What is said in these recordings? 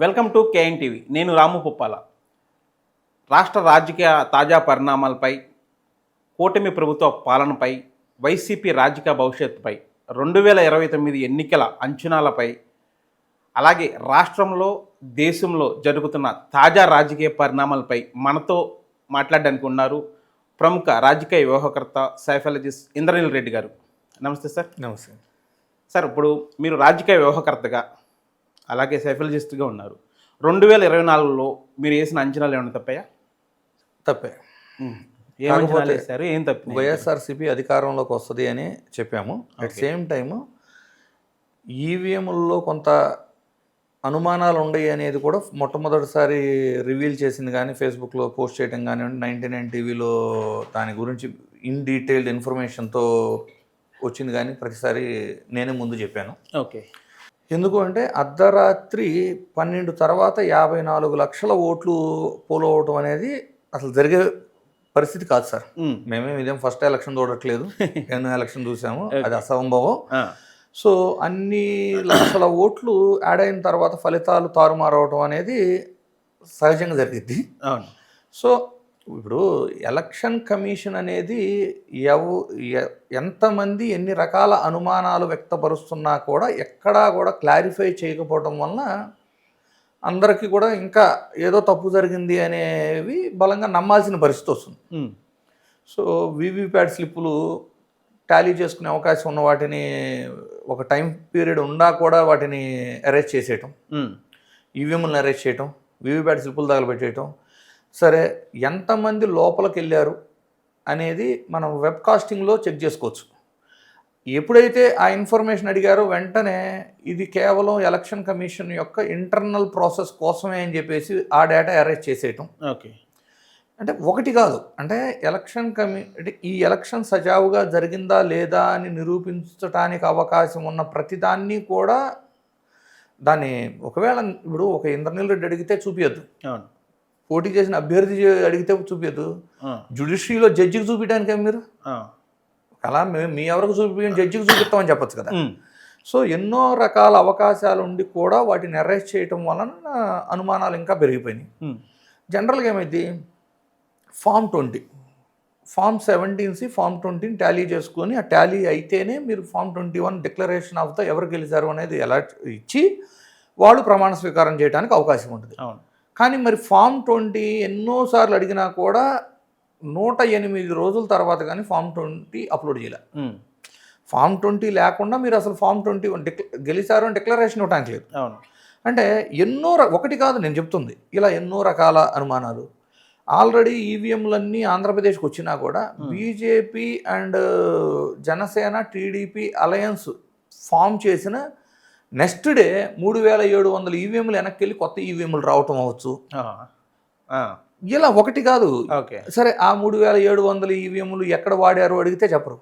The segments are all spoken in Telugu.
Welcome to KN TV. నేను రాము పుప్పాల. రాష్ట్ర రాజకీయ తాజా పరిణామాలపై, కూటమి ప్రభుత్వ పాలనపై, వైసీపీ రాజకీయ భవిష్యత్తుపై, 2029 ఎన్నికల అంచనాలపై, అలాగే రాష్ట్రంలో దేశంలో జరుగుతున్న తాజా రాజకీయ పరిణామాలపై మనతో మాట్లాడడానికి ఉన్నారు ప్రముఖ రాజకీయ వ్యూహకర్త సైకాలజిస్ట్ ఇంద్రనీల్ రెడ్డి గారు. నమస్తే సార్. నమస్తే సార్, ఇప్పుడు మీరు రాజకీయ వ్యూహకర్తగా అలాగే సైకాలజిస్ట్గా ఉన్నారు. 2024లో మీరు వేసిన అంచనాలు ఏమైనా తప్పాయా? తప్పే. ఏం అంచనాలు వేశారు? ఏం తప్పింది? వైఎస్ఆర్సీపీ అధికారంలోకి వస్తుంది అని చెప్పాము. అట్ సేమ్ టైము ఈవీఎంలలో కొంత అనుమానాలు ఉన్నాయి అనేది కూడా మొట్టమొదటిసారి రివీల్ చేసింది. కానీ ఫేస్బుక్లో పోస్ట్ చేయడం కానివ్వండి, 99 టీవీలో దాని గురించి ఇన్ డీటెయిల్డ్ ఇన్ఫర్మేషన్తో వచ్చింది. కానీ ప్రతిసారి నేనే ముందు చెప్పాను. ఓకే. ఎందుకు అంటే అర్ధరాత్రి 12 తర్వాత 54 లక్షల ఓట్లు పోలవటం అనేది అసలు జరిగే పరిస్థితి కాదు సార్. ఇదేం ఫస్ట్ ఎలక్షన్ చూడట్లేదు, ఎన్నో ఎలక్షన్ చూసాము, అది అసంభవం. సో అన్ని లక్షల ఓట్లు యాడ్ అయిన తర్వాత ఫలితాలు తారుమారవటం అనేది సహజంగా జరిగింది. సో ఇప్పుడు ఎలక్షన్ కమిషన్ అనేది ఎంతమంది ఎన్ని రకాల అనుమానాలు వ్యక్తపరుస్తున్నా కూడా ఎక్కడా కూడా క్లారిఫై చేయకపోవడం వలన అందరికీ కూడా ఇంకా ఏదో తప్పు జరిగింది అనేవి బలంగా నమ్మాల్సిన పరిస్థితి వస్తుంది. సో వీవీప్యాట్ స్లిప్పులు టాలీ చేసుకునే అవకాశం ఉన్న వాటిని ఒక టైం పీరియడ్ ఉన్నా కూడా వాటిని అరెస్ట్ చేసేయటం, ఈవీఎంలను అరెస్ట్ చేయటం, వీవీప్యాట్ స్లిప్పులు తగలబెట్టేయటం. సరే, ఎంతమంది లోపలికి వెళ్ళారు అనేది మనం వెబ్కాస్టింగ్లో చెక్ చేసుకోవచ్చు. ఎప్పుడైతే ఆ ఇన్ఫర్మేషన్ అడిగారో వెంటనే ఇది కేవలం ఎలక్షన్ కమిషన్ యొక్క ఇంటర్నల్ ప్రాసెస్ కోసమే అని చెప్పేసి ఆ డేటా అరెస్ట్ చేసేయటం. ఓకే. అంటే ఒకటి కాదు, అంటే అంటే ఈ ఎలక్షన్ సజావుగా జరిగిందా లేదా అని నిరూపించడానికి అవకాశం ఉన్న ప్రతిదాన్ని కూడా దాన్ని ఒకవేళ ఇప్పుడు ఒక ఇంద్రనీల్ రెడ్డి అడిగితే చూపించద్దు, పోటీ చేసిన అభ్యర్థి అడిగితే చూపించదు, జ్యుడిషియరీలో జడ్జికి చూపించడానికి మీరు అలా మీ ఎవరికి చూపించని జడ్జికి చూపిస్తామని చెప్పచ్చు కదా. సో ఎన్నో రకాల అవకాశాలు ఉండి కూడా వాటిని అరెస్ట్ చేయటం వలన అనుమానాలు ఇంకా పెరిగిపోయినాయి. జనరల్గా ఏమైంది, ఫామ్ 20, ఫామ్ 17సి ఫామ్ 20ని టాలీ చేసుకొని ఆ టాలీ అయితేనే మీరు ఫామ్ 21 డిక్లరేషన్ ఆఫ్ ద ఎవరు గెలిచారు అనేది ఎలా ఇచ్చి వాళ్ళు ప్రమాణ స్వీకారం చేయడానికి అవకాశం ఉంటుంది. కానీ మరి ఫామ్ 20 ఎన్నోసార్లు అడిగినా కూడా 108 రోజుల తర్వాత కానీ ఫామ్ 20 అప్లోడ్ చేయలే. ఫామ్ 20 లేకుండా మీరు అసలు ఫామ్ 21 గెలిచారు అని డిక్లరేషన్ ఇవ్వడానికి లేదు. అంటే ఒకటి కాదు నేను చెప్తుంది, ఇలా ఎన్నో రకాల అనుమానాలు. ఆల్రెడీ ఈవీఎంలన్నీ ఆంధ్రప్రదేశ్కి వచ్చినా కూడా BJP and Janasena TDP alliance form చేసిన నెక్స్ట్ డే 3700 ఈవీఎంలు వెనక్కి వెళ్ళి కొత్త ఈవీఎంలు రావటం అవ్వచ్చు. ఇలా ఒకటి కాదు. సరే, ఆ 3700 ఈవీఎంలు ఎక్కడ వాడారు అడిగితే చెప్పరు.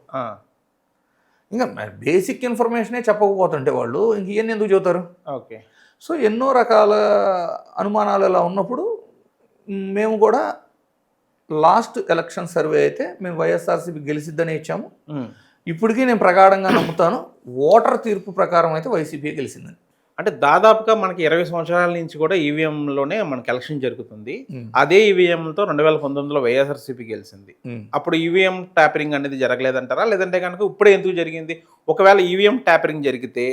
ఇంకా బేసిక్ ఇన్ఫర్మేషనే చెప్పకపోతుంటే వాళ్ళు ఇంక ఇవన్నీ ఎందుకు చెబుతారు? ఓకే. సో ఎన్నో రకాల అనుమానాలు ఇలా ఉన్నప్పుడు మేము కూడా లాస్ట్ ఎలక్షన్ సర్వే అయితే మేము వైఎస్ఆర్సీపీ గెలిచిద్దని ఇచ్చాము. ఇప్పటికీ నేను ప్రగాఢంగా నమ్ముతాను, ఓటర్ తీర్పు ప్రకారం అయితే వైసీపీ గెలిచిందని. అంటే దాదాపుగా మనకి 20 సంవత్సరాల నుంచి కూడా ఈవీఎంలోనే మనకి ఎలక్షన్ జరుగుతుంది. అదే ఈవీఎంతో 2019లో వైఎస్ఆర్సీపీ గెలిచింది. అప్పుడు ఈవీఎం ట్యాపరింగ్ అనేది జరగలేదంటారా, లేదంటే కనుక ఇప్పుడే ఎందుకు జరిగింది? ఒకవేళ ఈవీఎం ట్యాపరింగ్ జరిగితే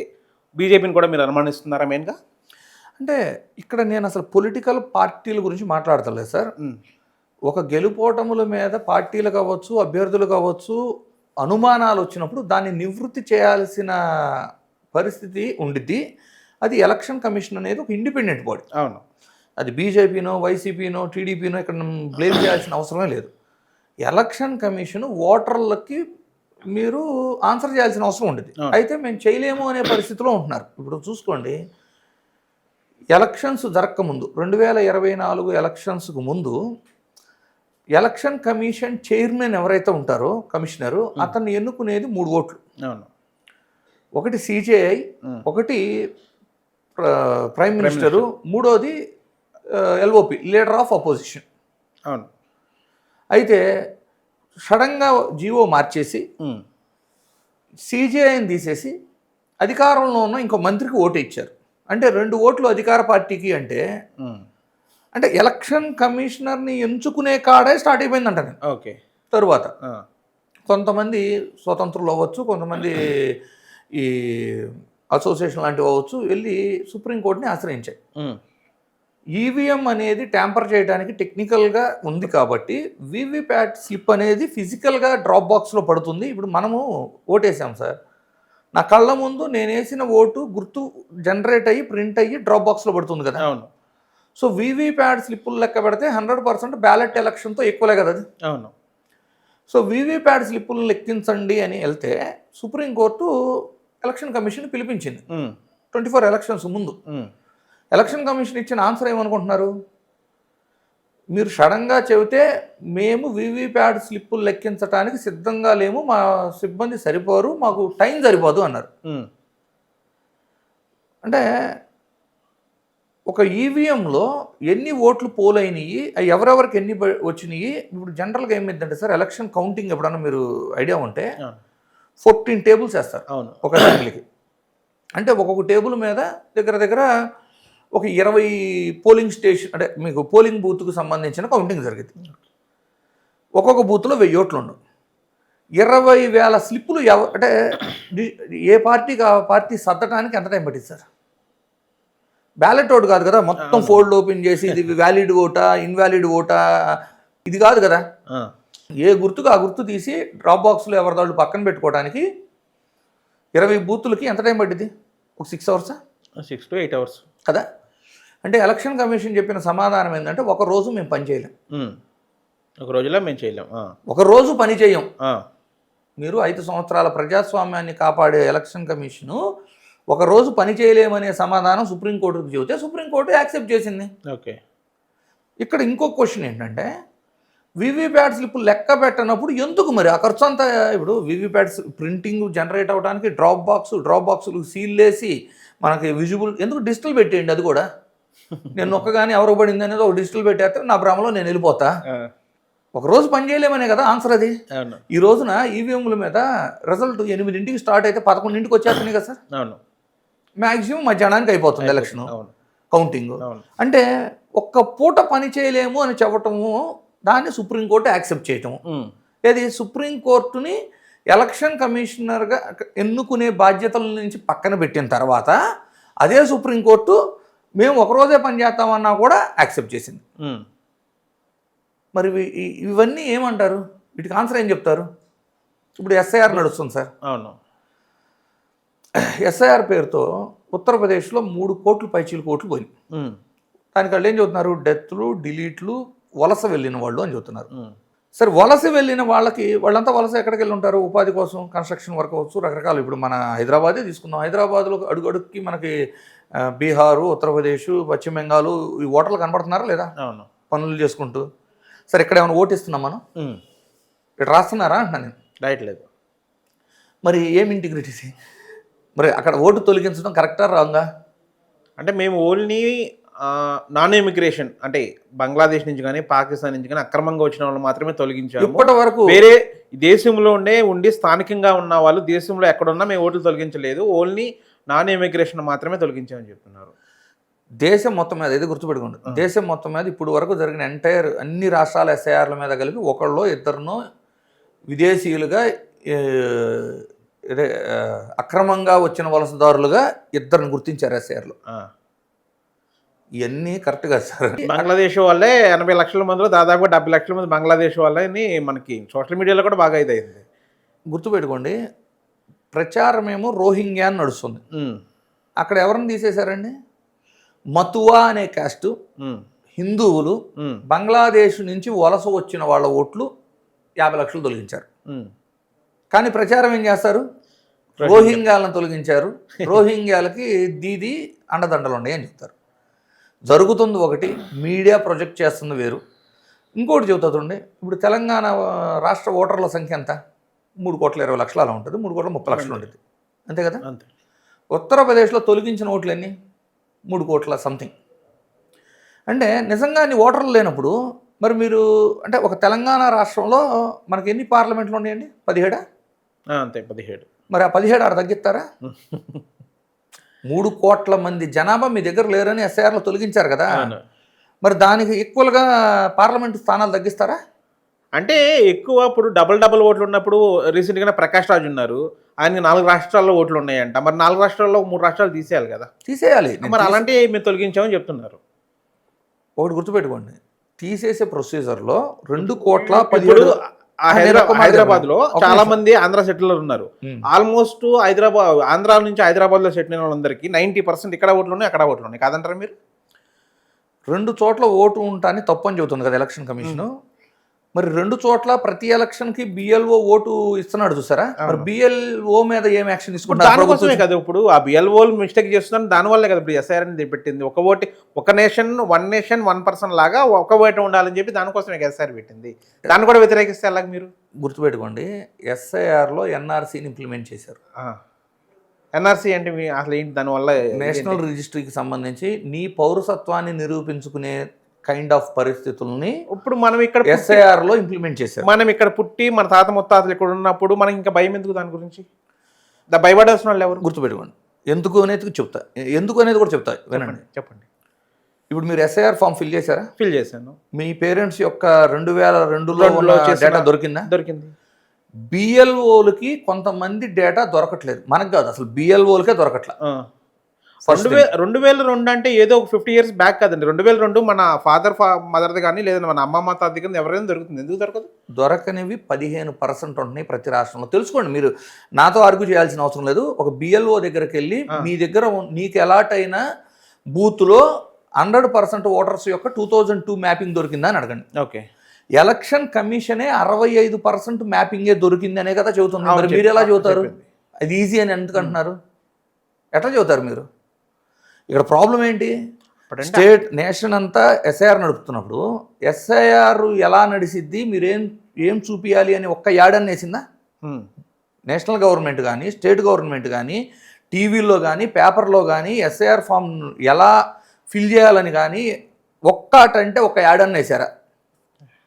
బీజేపీని కూడా మీరు అనుమానిస్తున్నారా మెయిన్గా? అంటే ఇక్కడ నేను అసలు పొలిటికల్ పార్టీల గురించి మాట్లాడతలేదు సార్. ఒక గెలుపోటముల మీద పార్టీలు కావచ్చు, అభ్యర్థులు కావచ్చు, అనుమానాలు వచ్చినప్పుడు దాన్ని నివృత్తి చేయాల్సిన పరిస్థితి ఉండిద్ది. అది ఎలక్షన్ కమిషన్ అనేది ఒక ఇండిపెండెంట్ బాడీ. అవును. అది బీజేపీనో, వైసీపీనో, టీడీపీనో ఇక్కడ బ్లేమ్ చేయాల్సిన అవసరమే లేదు. ఎలక్షన్ కమిషన్ ఓటర్లకి మీరు ఆన్సర్ చేయాల్సిన అవసరం ఉండేది. అయితే మేము చేయలేము అనే పరిస్థితిలో ఉంటున్నారు. ఇప్పుడు చూసుకోండి, ఎలక్షన్స్ జరగకముందు 2024 ఎలక్షన్స్కు ముందు ఎలక్షన్ కమిషన్ చైర్మన్ ఎవరైతే ఉంటారో కమిషనరు, అతన్ని ఎన్నుకునేది 3 ఓట్లు. ఒకటి సిజేఐ, ఒకటి ప్రైమ్ మినిస్టరు, మూడోది ఎల్ఓపి లీడర్ ఆఫ్ అపోజిషన్. అయితే సడన్గా జీవో మార్చేసి సిజేఐని తీసేసి అధికారంలో ఉన్న ఇంకో మంత్రికి ఓటు ఇచ్చారు. అంటే 2 ఓట్లు అధికార పార్టీకి అంటే ఉమ్. అంటే ఎలక్షన్ కమిషనర్ని ఎంచుకునే కాడే స్టార్ట్ అయిపోయిందంట నేను. ఓకే. తరువాత ఆ. కొంతమంది స్వతంత్రులు అవ్వచ్చు, కొంతమంది ఈ అసోసియేషన్ లాంటివి అవ్వచ్చు, వెళ్ళి సుప్రీంకోర్టుని ఆశ్రయించాయి. ఉమ్. ఈవీఎం అనేది ట్యాంపర్ చేయడానికి టెక్నికల్గా ఉంది కాబట్టి వీవీప్యాట్ స్లిప్ అనేది ఫిజికల్గా డ్రాప్ బాక్స్లో పడుతుంది. ఇప్పుడు మనము ఓటేసాం సార్, నా కళ్ళ ముందు నేను వేసిన ఓటు గుర్తు జనరేట్ అయ్యి ప్రింట్ అయ్యి డ్రాప్ బాక్స్లో పడుతుంది కదా. అవును. సో వీవీప్యాట్ స్లిప్పులు లెక్క పెడితే 100% బ్యాలెట్ ఎలక్షన్తో ఎక్కువలే కదా అది. అవును. సో వీవీప్యాట్ స్లిప్పులు లెక్కించండి అని వెళ్తే సుప్రీంకోర్టు ఎలక్షన్ కమిషన్ పిలిపించింది 24 ఎలక్షన్స్ ముందు. ఎలక్షన్ కమిషన్ ఇచ్చిన ఆన్సర్ ఏమనుకుంటున్నారు, మీరు సడన్గా చెబితే మేము వీవీప్యాట్ స్లిప్పులు లెక్కించడానికి సిద్ధంగా లేము, మా సిబ్బంది సరిపోరు, మాకు టైం సరిపోదు అన్నారు. అంటే ఒక ఈవీఎంలో ఎన్ని ఓట్లు పోల్ అయినాయి, ఎవరెవరికి ఎన్ని వచ్చినాయి. ఇప్పుడు జనరల్గా ఏమైందంటే సార్, ఎలక్షన్ కౌంటింగ్ ఎప్పుడన్నా మీరు ఐడియా ఉంటే 14 టేబుల్స్ వేస్తారు అవును ఒక అసెంబ్లీకి. అంటే ఒక్కొక్క టేబుల్ మీద దగ్గర ఒక 20 పోలింగ్ స్టేషన్, అంటే మీకు పోలింగ్ బూత్కు సంబంధించిన కౌంటింగ్ జరిగింది. ఒక్కొక్క బూత్లో 1000 ఓట్లు ఉండవు. 20,000 స్లిప్పులు అంటే ఏ పార్టీకి ఆ పార్టీ సర్దటానికి ఎంత టైం పట్టింది సార్? బ్యాలెట్ ఓటు కాదు కదా, మొత్తం ఫోల్డ్ ఓపెన్ చేసి ఇది వ్యాలిడ్ ఓటా ఇన్వాలిడ్ ఓటా ఇది కాదు కదా. ఏ గుర్తుకు ఆ గుర్తు తీసి డ్రాప్ బాక్స్లో ఎవరిదాళ్ళు పక్కన పెట్టుకోవడానికి 20 బూతులకి ఎంత టైం పట్టింది? ఒక 6 అవర్సా? 6 to 8 hours కదా. అంటే ఎలక్షన్ కమిషన్ చెప్పిన సమాధానం ఏంటంటే, ఒక రోజు మేము పని చేయలేం, ఒక రోజులో మేము చేయలేం, ఒక రోజు పని చేయం. మీరు 5 సంవత్సరాల ప్రజాస్వామ్యాన్ని కాపాడే ఎలక్షన్ కమిషను ఒక రోజు పని చేయలేమనే సమాధానం సుప్రీంకోర్టుకు చెబితే సుప్రీంకోర్టు యాక్సెప్ట్ చేసింది. ఓకే. ఇక్కడ ఇంకో క్వశ్చన్ ఏంటంటే, వీవీప్యాట్ స్లిప్ లెక్క పెట్టనప్పుడు ఎందుకు మరి ఆ ఖర్చు అంతా? ఇప్పుడు వీవీప్యాట్స్ ప్రింటింగ్ జనరేట్ అవ్వడానికి డ్రాప్ బాక్సులు సీల్ వేసి మనకి విజిబుల్ ఎందుకు డిజిటల్ పెట్టేయండి. అది కూడా నేను నొక్కగానే ఎవరు పడింది అనేది ఒక డిజిటల్ పెట్టేస్తే నా భ్రమలో నేను వెళ్ళిపోతా. ఒక రోజు పని చేయలేమనే కదా ఆన్సర్ అది. ఈ రోజున ఈవీఎంల మీద రిజల్ట్ 8ంటికి స్టార్ట్ అయితే 11ంటికి వచ్చేస్తున్నాయి కదా సార్. మ్యాక్సిమం మధ్యాహ్నానికి అయిపోతుంది ఎలక్షన్ కౌంటింగ్. అంటే ఒక్క పూట పని చేయలేము అని చెప్పటము, దాన్ని సుప్రీంకోర్టు యాక్సెప్ట్ చేయటము. ఏది సుప్రీంకోర్టుని ఎలక్షన్ కమిషనర్గా ఎన్నుకునే బాధ్యతల నుంచి పక్కన పెట్టిన తర్వాత అదే సుప్రీంకోర్టు మేము ఒకరోజే పని చేస్తామన్నా కూడా యాక్సెప్ట్ చేసింది. మరి ఇవన్నీ ఏమంటారు? వీటికి ఆన్సర్ ఏం చెప్తారు? ఇప్పుడు ఎస్ఐఆర్ నడుస్తుంది సార్. అవును. ఎస్ఐఆర్ పేరుతో ఉత్తరప్రదేశ్లో 3 కోట్లు పైచీలకు ఓట్లు పోయినాయి. దానికి వాళ్ళు ఏం చెబుతున్నారు? డెత్లు, డిలీట్లు, వలస వెళ్ళిన వాళ్ళు అని చెబుతున్నారు. సరే, వలస వెళ్ళిన వాళ్ళంతా వలస ఎక్కడికి వెళ్ళి ఉంటారు? ఉపాధి కోసం, కన్స్ట్రక్షన్ వర్క్ అవచ్చు, రకరకాలు. ఇప్పుడు మన హైదరాబాదే తీసుకుందాం. హైదరాబాద్లో అడుగడుక్కి మనకి బీహారు, ఉత్తరప్రదేశ్, పశ్చిమ బెంగాల్ ఈ ఓటర్లు కనబడుతున్నారా లేదా? అవును. పనులు చేసుకుంటూ. సరే, ఇక్కడ ఏమైనా ఓటు ఇస్తున్నాం మనం? ఇక్కడ రాస్తున్నారా అంటున్నా నేను. రాయట్లేదు. మరి ఏమి ఇంటిగ్రిటీ? మరి అక్కడ ఓటు తొలగించడం కరెక్టా రాంగా? అంటే మేము ఓన్లీ నాన్ ఇమిగ్రేషన్, అంటే బంగ్లాదేశ్ నుంచి కానీ పాకిస్తాన్ నుంచి కానీ అక్రమంగా వచ్చిన వాళ్ళు మాత్రమే తొలగించాము. ఇప్పటి వరకు వేరే దేశంలో ఉండి స్థానికంగా ఉన్న వాళ్ళు దేశంలో ఎక్కడున్నా మేము ఓట్లు తొలగించలేదు, ఓన్లీ నాన్ ఇమిగ్రేషన్ మాత్రమే తొలగించామని చెప్తున్నారు. దేశం మొత్తం మీద ఇది గుర్తుపెట్టుకోండి. దేశం మొత్తం మీద ఇప్పుడు వరకు జరిగిన అన్ని రాష్ట్రాల ఎస్ఐఆర్ల మీద కలిపి ఒకళ్ళో ఇద్దరునో విదేశీయులుగా అక్రమంగా వచ్చిన వలసదారులుగా 2ని గుర్తించారు ఎస్ఐఆర్లో. ఇవన్నీ కరెక్ట్ కాదు సార్. బంగ్లాదేశ్ వాళ్ళే 80 లక్షల మందిలో దాదాపు 70 లక్షల మంది బంగ్లాదేశ్ వాళ్ళని మనకి సోషల్ మీడియాలో కూడా బాగా ఇదైంది. గుర్తుపెట్టుకోండి, ప్రచారమేమో రోహింగ్యా అని నడుస్తుంది. అక్కడ ఎవరిని తీసేశారండి? మతువా అనే క్యాస్టు హిందువులు బంగ్లాదేశ్ నుంచి వలస వచ్చిన వాళ్ళ ఓట్లు 50 లక్షలు తొలగించారు. కానీ ప్రచారం ఏం చేస్తారు? రోహింగ్యాలను తొలగించారు, రోహింగ్యాలకి దీది అండదండలు ఉన్నాయి అని చెప్తారు. జరుగుతుంది ఒకటి, మీడియా ప్రొజెక్ట్ చేస్తుంది వేరు. ఇంకోటి చెబుతుండే, ఇప్పుడు తెలంగాణ రాష్ట్ర ఓటర్ల సంఖ్య ఎంత? 3,20,00,000 అలా ఉంటుంది, 3,30,00,000 ఉంటుంది, అంతే కదా. ఉత్తరప్రదేశ్లో తొలగించిన ఓట్లు ఎన్ని? 3 కోట్ల సంథింగ్. అంటే నిజంగా అన్ని ఓటర్లు లేనప్పుడు మరి మీరు అంటే ఒక తెలంగాణ రాష్ట్రంలో మనకి ఎన్ని పార్లమెంట్లు ఉన్నాయండి? 17? అంతే, 17. మరి ఆ 17 ఆడ తగ్గిస్తారా? 3 కోట్ల మంది జనాభా మీ దగ్గర లేరని ఎస్ఐఆర్లో తొలగించారు కదా, అవును. మరి దానికి ఈక్వల్గా పార్లమెంటు స్థానాలు తగ్గిస్తారా? అంటే ఎక్కువ ఇప్పుడు డబుల్ ఓట్లు ఉన్నప్పుడు రీసెంట్గానే ప్రకాష్ రాజ్ ఉన్నారు, ఆయనకి 4 రాష్ట్రాల్లో ఓట్లు ఉన్నాయంట. మరి 4 రాష్ట్రాల్లో 3 రాష్ట్రాలు తీసేయాలి కదా, తీసేయాలి. మరి అలాంటివి మేము తొలగించామని చెప్తున్నారు. ఒకటి గుర్తుపెట్టుకోండి, తీసేసే ప్రొసీజర్లో 2,17,00,000 ఇప్పుడు హైదరాబాద్ లో చాలా మంది ఆంధ్ర సెటిలర్ ఉన్నారు. ఆల్మోస్ట్ ఆంధ్ర నుంచి హైదరాబాద్ లో సెటిల్ అయిన వాళ్ళందరికీ 90% ఇక్కడ ఓట్లు ఉన్నాయి, అక్కడ ఓట్లు ఉన్నాయి కాదంటారా మీరు? 2 చోట్ల ఓటు ఉంటాని తప్పని చెబుతుంది కదా ఎలక్షన్ కమిషను. మరి 2 చోట్ల ప్రతి ఎలక్షన్కి బిఎల్ఓ ఓటు ఇస్తున్నాడు చూసారా, మరి బిఎల్ఓ మీద ఏం యాక్షన్ తీసుకుంటారు? దానికోసమే కదా ఇప్పుడు ఆ బిఎల్ఓలు మిస్టేక్ చేస్తున్నారు, దానివల్లే కదా ఇప్పుడు ఎస్ఐఆర్ అనేది పెట్టింది. ఒక నేషన్ వన్ పర్సన్ లాగా ఒక ఓటు ఉండాలని చెప్పి దానికోసమే ఎస్ఐఆర్ పెట్టింది. దాన్ని కూడా వ్యతిరేకిస్తే అలాగే మీరు గుర్తుపెట్టుకోండి, ఎస్ఐఆర్లో ఎన్ఆర్సీని ఇంప్లిమెంట్ చేశారు. ఎన్ఆర్సీ అంటే అసలు ఏంటి, దానివల్ల నేషనల్ రిజిస్ట్రీకి సంబంధించి నీ పౌరసత్వాన్ని నిరూపించుకునే కైండ్ ఆఫ్ పరిస్థితుల్ని ఇప్పుడు మనం ఇక్కడ ఎస్ఐఆర్లో ఇంప్లిమెంట్ చేశారు. మనం ఇక్కడ పుట్టి మన తాత ముత్తాతలు ఇక్కడ ఉన్నప్పుడు మనకి ఇంకా భయం ఎందుకు దాని గురించి? భయపడాల్సిన వాళ్ళు ఎవరు? గుర్తుపెట్టుకోండి, ఎందుకు అనేది చెప్తా, ఎందుకు అనేది కూడా చెప్తా, వినండి. చెప్పండి. ఇప్పుడు మీరు ఎస్ఐఆర్ ఫామ్ ఫిల్ చేశారా? ఫిల్ చేశాను. మీ పేరెంట్స్ యొక్క 2002లో డేటా దొరికిందా? దొరికింది. బిఎల్ఓలకి కొంతమంది డేటా దొరకట్లేదు, మనకు కాదు, అసలు బిఎల్ఓలకే దొరకట్లే. 2002 అంటే ఏదో ఒక 50 years బ్యాక్ కదండి. 2002 మన మదర్ది కానీ లేదా మన అమ్మమ్మ తాత కానీ ఎవరైనా దొరుకుతుంది, ఎందుకు దొరకదు? దొరకనివి 15% ఉంటున్నాయి ప్రతి రాష్ట్రంలో. తెలుసుకోండి, మీరు నాతో ఆర్గ్యూ చేయాల్సిన అవసరం లేదు. ఒక బిఎల్ఓ దగ్గరికి వెళ్ళి మీ దగ్గర నీకు అలాట్ అయిన బూత్లో 100% ఓటర్స్ యొక్క 2002 మ్యాపింగ్ దొరికిందా అని అడగండి. ఓకే, ఎలక్షన్ కమిషనే 65% మ్యాపింగే దొరికింది అనే కదా చెబుతుంది. మరి మీరు ఎలా చెబుతారు అది ఈజీ అని ఎందుకు అంటున్నారు? ఎట్లా చెబుతారు మీరు? ఇక్కడ ప్రాబ్లం ఏంటి? స్టేట్ నేషన్ అంతా ఎస్ఐఆర్ నడుపుతున్నప్పుడు ఎస్ఐఆర్ ఎలా నడిసిద్ది, మీరేం చూపించాలి అని ఒక్క యాడని వేసిందా? నేషనల్ గవర్నమెంట్ కానీ స్టేట్ గవర్నమెంట్ కానీ టీవీలో కానీ పేపర్లో కానీ ఎస్ఐఆర్ ఫామ్ ఎలా ఫిల్ చేయాలని కానీ ఒక్కటంటే ఒక యాడని వేసారా?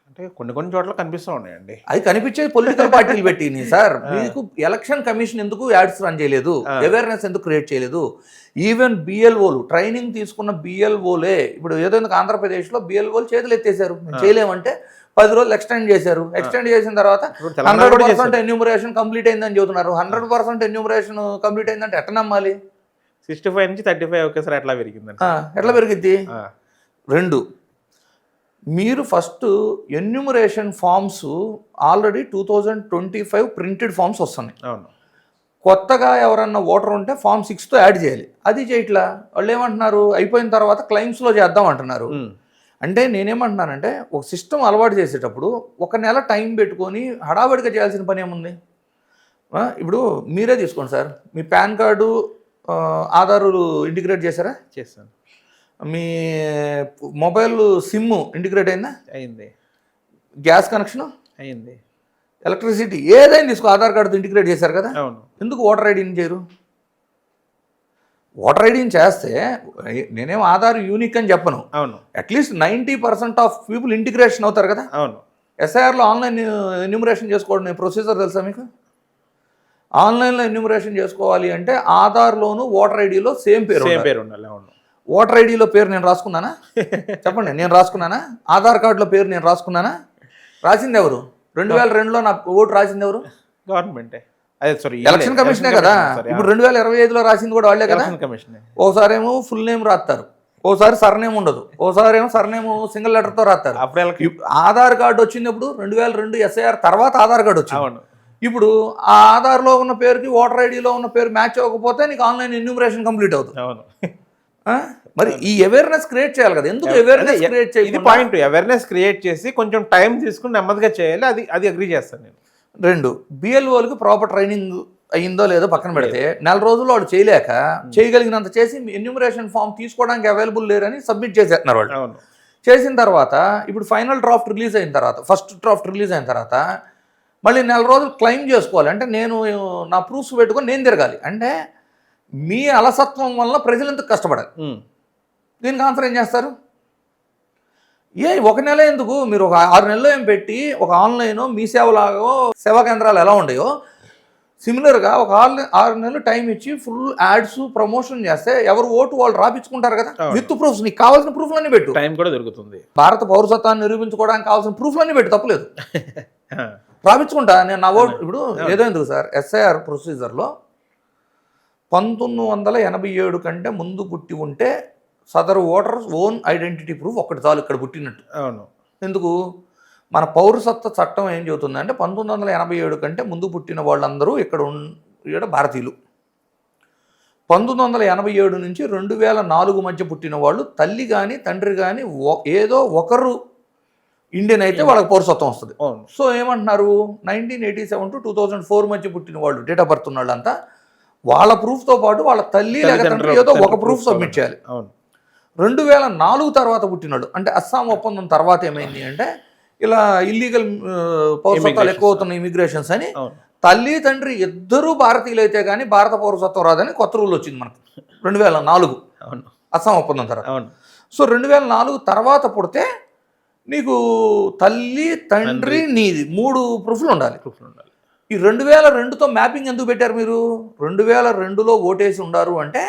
అంటే కొన్ని చోట్ల కనిపిస్తూ ఉన్నాయండి. అది కనిపించేది పొలిటికల్ పార్టీలు పెట్టి సార్. మీకు ఎలక్షన్ కమిషన్ ఎందుకు యాడ్స్ రన్ చేయలేదు, అవేర్నెస్ ఎందుకు క్రియేట్ చేయలేదు? ఈవెన్ బిఎల్ఓలు ట్రైనింగ్ తీసుకున్న బిఎల్ఓలే ఇప్పుడు ఏదో ఆంధ్రప్రదేశ్లో బిఎల్ఓలు చేతులు ఎత్తేసారు, మేము చేయలేమంటే 10 రోజులు ఎక్స్టెండ్ చేశారు. ఎక్స్టెండ్ చేసిన తర్వాత 100% ఎన్యూమరేషన్ కంప్లీట్ అయిందని చెబుతున్నారు. 100% ఎన్యూమరేషన్ కంప్లీట్ అయిందంటే ఎట్లా నమ్మాలి? 65 నుంచి 35 ఒకేసారి ఎట్లా పెరిగింది? ఎట్లా పెరిగిద్ది? 2, మీరు first enumeration forms already 2025 printed forms వస్తున్నాయి. అవును, కొత్తగా ఎవరన్నా ఓటర్ ఉంటే ఫామ్ 6తో యాడ్ చేయాలి, అది చేయట్లా. వాళ్ళు ఏమంటున్నారు, అయిపోయిన తర్వాత క్లైమ్స్లో చేద్దాం అంటున్నారు. అంటే నేనేమంటున్నానంటే ఒక సిస్టమ్ అలవాటు చేసేటప్పుడు 1 నెల టైం పెట్టుకొని హడావడిగా చేయాల్సిన పని ఏముంది? ఇప్పుడు మీరే తీసుకోండి సార్, మీ పాన్ కార్డు ఆధారు ఇంటిగ్రేట్ చేశారా? చేస్తాను. మీ మొబైల్ సిమ్ ఇంటిగ్రేట్ అయిందా? అయింది. గ్యాస్ కనెక్షన్ అయింది. ఎలక్ట్రిసిటీ ఏదైనా తీసుకో, ఆధార్ కార్డుతో ఇంటిగ్రేట్ చేశారు కదా. అవును. ఎందుకు ఓటర్ ఐడిని చేయరు? ఓటర్ ఐడిని చేస్తే నేనేం ఆధార్ యూనిక్ అని చెప్పను. అవును. అట్లీస్ట్ 90% ఆఫ్ పీపుల్ ఇంటిగ్రేషన్ అవుతారు కదా. అవును. ఎస్ఐఆర్లో ఆన్లైన్ ఎన్యూమరేషన్ చేసుకోవడం ప్రొసీజర్ తెలుసా మీకు? ఆన్లైన్లో ఎన్యూమరేషన్ చేసుకోవాలి అంటే ఆధార్లోను ఓటర్ ఐడిలో సేమ్ పేరు ఉండాలి. అవును. ఓటర్ ఐడిలో పేరు నేను రాసుకున్నానా? చెప్పండి, నేను రాసుకున్నానా? ఆధార్ కార్డులో పేరు నేను రాసుకున్నానా? రాసింది ఎవరు? 2002లో నా ఓటు రాసింది ఎవరు? గవర్నమెంటే. ఎలక్షన్ కమిషనే కదా. ఇప్పుడు 2025లో రాసింది కూడా వాళ్ళే కదా. ఓసారి ఏమో ఫుల్ నేమ్ రాస్తారు, ఓసారి సర్నేమ్ ఉండదు, ఓసారి ఏమో సర్నేమ్ సింగిల్ లెటర్తో రాస్తారు. ఆధార్ కార్డు వచ్చినప్పుడు 2002 ఎస్ఐఆర్ తర్వాత ఆధార్ కార్డు వచ్చింది. ఇప్పుడు ఆ ఆధార్లో ఉన్న పేరుకి ఓటర్ ఐడిలో ఉన్న పేరు మ్యాచ్ అవ్వకపోతే నీకు ఆన్లైన్ ఎన్యూమరేషన్ కంప్లీట్ అవుతుంది. మరి ఈ అవేర్నెస్ క్రియేట్ చేయాలి కదా. ఎందుకు అవేర్నెస్ క్రియేట్ చేయాలి? ఇది పాయింట్. అవేర్నెస్ క్రియేట్ చేసి కొంచెం టైం తీసుకుని నెమ్మదిగా చేయాలి. అది అగ్రీ చేస్తాను నేను. 2, బిఎల్ఓలకి ప్రాపర్ ట్రైనింగ్ అయ్యిందో లేదో పక్కన పెడితే 4 రోజుల్లో వాళ్ళు చేయలేక చేయగలిగినంత చేసి ఎన్యూమరేషన్ ఫామ్ తీసుకోవడానికి అవైలబుల్ లేరని సబ్మిట్ చేసేస్తున్నారు వాళ్ళు. అవును. చేసిన తర్వాత ఇప్పుడు ఫైనల్ డ్రాఫ్ట్ రిలీజ్ అయిన తర్వాత, ఫస్ట్ డ్రాఫ్ట్ రిలీజ్ అయిన తర్వాత మళ్ళీ 4 రోజులు క్లెయిమ్ చేసుకోవాలి. అంటే నేను నా ప్రూఫ్స్ పెట్టుకొని నేను తిరగాలి. అంటే మీ అలసత్వం వల్ల ప్రజలు ఎందుకు కష్టపడాలి? దీనికి ఆన్సర్ ఏం చేస్తారు? 1 నెల ఎందుకు, మీరు ఒక 6 నెలలు ఏం పెట్టి ఒక ఆన్లైన్ మీ సేవలాగో సేవా కేంద్రాలు ఎలా ఉండయో సిమిలర్గా ఒక 6 నెలలు టైం ఇచ్చి ఫుల్ యాడ్స్ ప్రమోషన్ చేస్తే ఎవరు ఓటు వాళ్ళు రాపించుకుంటారు కదా, విత్ ప్రూఫ్స్. నీకు కావాల్సిన ప్రూఫ్లన్నీ పెట్టు, టైం కూడా దొరుకుతుంది. భారత పౌరసత్వాన్ని నిరూపించుకోవడానికి కావాల్సిన ప్రూఫ్లన్నీ పెట్టు, తప్పలేదు. రాపించుకుంటా నేను నా ఓటు. ఇప్పుడు ఏదో ఎందుకు సార్, ఎస్ఐఆర్ ప్రొసీజర్లో 1987 కంటే ముందు పుట్టి ఉంటే సదరు ఓటర్స్ ఓన్ ఐడెంటిటీ ప్రూఫ్ ఒక్కటి చాలు ఇక్కడ పుట్టినట్టు. అవును. ఎందుకు? మన పౌరసత్వ చట్టం ఏం చెబుతుందంటే 1987 కంటే ముందు పుట్టిన వాళ్ళందరూ ఇక్కడ భారతీయులు. 1987 నుంచి 2004 మధ్య పుట్టిన వాళ్ళు తల్లి కానీ తండ్రి కానీ ఏదో ఒకరు ఇండియన్ అయితే వాళ్ళకి పౌరసత్వం వస్తుంది. సో ఏమంటున్నారు, 1987 to 2004 మధ్య పుట్టిన వాళ్ళు డేట్ ఆఫ్ బర్త్ ఉన్న వాళ్ళంతా వాళ్ళ ప్రూఫ్తో పాటు వాళ్ళ తల్లి లేక తండ్రి ఏదో ఒక ప్రూఫ్ సబ్మిట్ చేయాలి. 2004 తర్వాత పుట్టినాడు అంటే అస్సాం ఒప్పందం తర్వాత ఏమైంది అంటే ఇలా ఇల్లీగల్ పౌరసత్వాలు ఎక్కువ అవుతున్న ఇమిగ్రేషన్స్ అని తల్లి తండ్రి ఇద్దరూ భారతీయులు అయితే కానీ భారత పౌరసత్వం రాదని కొత్త రూల్ వచ్చింది మనకు 2004 అస్సాం ఒప్పందం తర్వాత. సో 2004 తర్వాత పుడితే నీకు తల్లి తండ్రి నీది 3 ప్రూఫ్లు ఉండాలి. ఈ 2002తో మ్యాపింగ్ ఎందుకు పెట్టారు మీరు? 2002లో ఓటేసి ఉండారు అంటే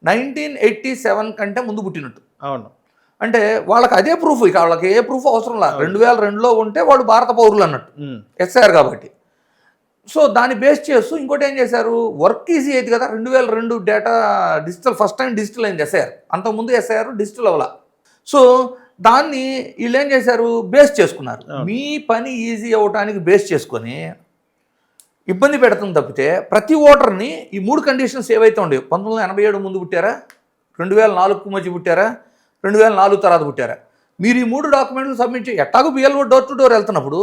1987 కంటే ముందు పుట్టినట్టు. అవును. అంటే వాళ్ళకి అదే ప్రూఫ్, ఇక వాళ్ళకి ఏ ప్రూఫ్ అవసరం లేదు. 2002లో ఉంటే వాళ్ళు భారత పౌరులు అన్నట్టు ఎస్ఐఆర్ కాబట్టి. సో దాన్ని బేస్ చేస్తూ ఇంకోటి ఏం చేశారు, వర్క్ ఈజీ అయింది కదా. 2002 data digital, first time digital అయింది ఎస్ఐఆర్. అంతకుముందు ఎస్ఐఆర్ డిజిటల్ అవ్వాల. సో దాన్ని వీళ్ళు ఏం చేశారు, బేస్ చేసుకున్నారు. మీ పని ఈజీ అవ్వటానికి బేస్ చేసుకొని ఇబ్బంది పెడుతుంది తప్పితే ప్రతి ఓటర్ని ఈ 3 కండిషన్స్ ఏవైతే ఉండేవి, 1987 ముందు పుట్టారా, 2004 మధ్య పుట్టారా, 2004 తర్వాత పుట్టారా, మీరు ఈ 3 డాక్యుమెంట్లు సబ్మిట్ చేసి ఎట్టాగో బిఎల్ఓ డోర్ టు డోర్ వెళ్తున్నప్పుడు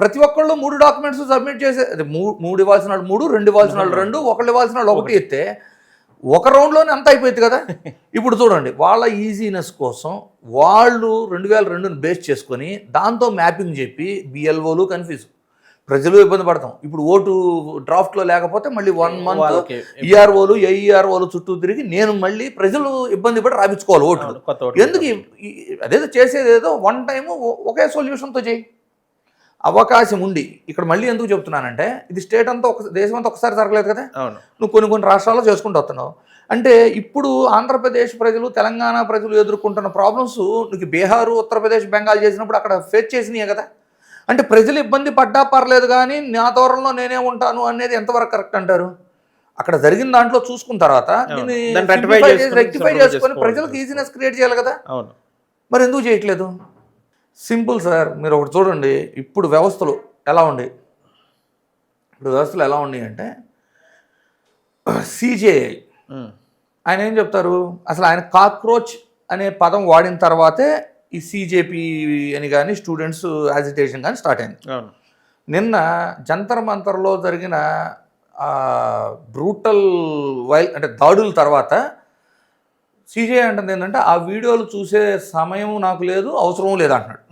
ప్రతి ఒక్కళ్ళు 3 డాక్యుమెంట్స్ సబ్మిట్ చేసే 3 ఇవ్వాల్సిన వాళ్ళు 3, 2 ఇవ్వాల్సిన వాళ్ళు 2, 1 ఇవ్వాల్సిన వాళ్ళు 1 ఇస్తే ఒక రౌండ్లోనే అంత అయిపోయింది కదా. ఇప్పుడు చూడండి, వాళ్ళ ఈజీనెస్ కోసం వాళ్ళు 2002ని బేస్ చేసుకొని దాంతో మ్యాపింగ్ చెప్పి బిఎల్ఓలు కన్ఫ్యూజ్, ప్రజలు ఇబ్బంది పడతాం. ఇప్పుడు ఓటు డ్రాఫ్ట్లో లేకపోతే మళ్ళీ 1 మంత్ ఈఆర్ఓలు ఏఈఆర్ఓలు చుట్టూ తిరిగి నేను మళ్ళీ ప్రజలు ఇబ్బంది పడి రాపించుకోవాలి ఓట్లు. ఎందుకు? అదేదో చేసేదేదో వన్ టైము ఒకే సొల్యూషన్తో చేయి. అవకాశం ఉండి ఇక్కడ మళ్ళీ ఎందుకు చెప్తున్నానంటే ఇది స్టేట్ అంతా దేశం అంతా ఒకసారి జరగలేదు కదా. నువ్వు కొన్ని రాష్ట్రాల్లో చేసుకుంటూ వస్తున్నావు. అంటే ఇప్పుడు ఆంధ్రప్రదేశ్ ప్రజలు తెలంగాణ ప్రజలు ఎదుర్కొంటున్న ప్రాబ్లమ్స్ నీకు బీహారు ఉత్తరప్రదేశ్ బెంగాల్ చేసినప్పుడు అక్కడ ఫేస్ చేసినాయే కదా. అంటే ప్రజలు ఇబ్బంది పడ్డా పర్లేదు కానీ నా దూరంలో నేనే ఉంటాను అనేది ఎంతవరకు కరెక్ట్ అంటారు? అక్కడ జరిగిన దాంట్లో చూసుకున్న తర్వాత రెక్టిఫై చేసుకొని ప్రజలకు ఈజీనెస్ క్రియేట్ చేయాలి కదా. మరి ఎందుకు చేయట్లేదు? సింపుల్ సార్, మీరు ఒకటి చూడండి. ఇప్పుడు వ్యవస్థలు ఎలా ఉన్నాయి అంటే సిజేఐ ఆయన ఏం చెప్తారు, అసలు ఆయన కాక్రోచ్ అనే పదం వాడిన తర్వాతే ఈ సిజేపీ అని కానీ స్టూడెంట్స్ యాజిటేషన్ కానీ స్టార్ట్ అయింది. నిన్న జంతర్ మంతర్లో జరిగిన బ్రూటల్ అంటే దాడుల తర్వాత సిజే అంటుంది ఏంటంటే ఆ వీడియోలు చూసే సమయం నాకు లేదు, అవసరం లేదు అంటున్నాడు.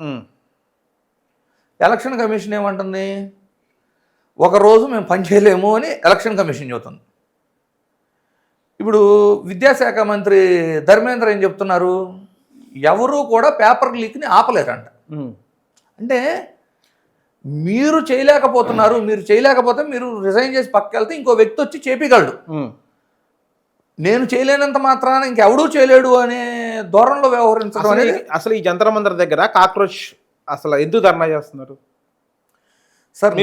ఎలక్షన్ కమిషన్ ఏమంటుంది, ఒకరోజు మేము పనిచేయలేము అని ఎలక్షన్ కమిషన్ చెబుతుంది. ఇప్పుడు విద్యాశాఖ మంత్రి ధర్మేంద్ర ఏం చెప్తున్నారు, ఎవరు కూడా పేపర్ లీక్ని ఆపలేరంట. అంటే మీరు చేయలేకపోతున్నారు, మీరు చేయలేకపోతే మీరు రిజైన్ చేసి పక్కకి వెళ్తే ఇంకో వ్యక్తి వచ్చి చేపగలడు. నేను చేయలేనంత మాత్రాన ఇంకెవడూ చేయలేడు అనే ధోరణిలో వ్యవహరించడం అనేది. అసలు ఈ జంతర్ మంతర్ దగ్గర కాక్రోచ్ అసలు ఎందుకు ధర్నా చేస్తున్నారు సార్?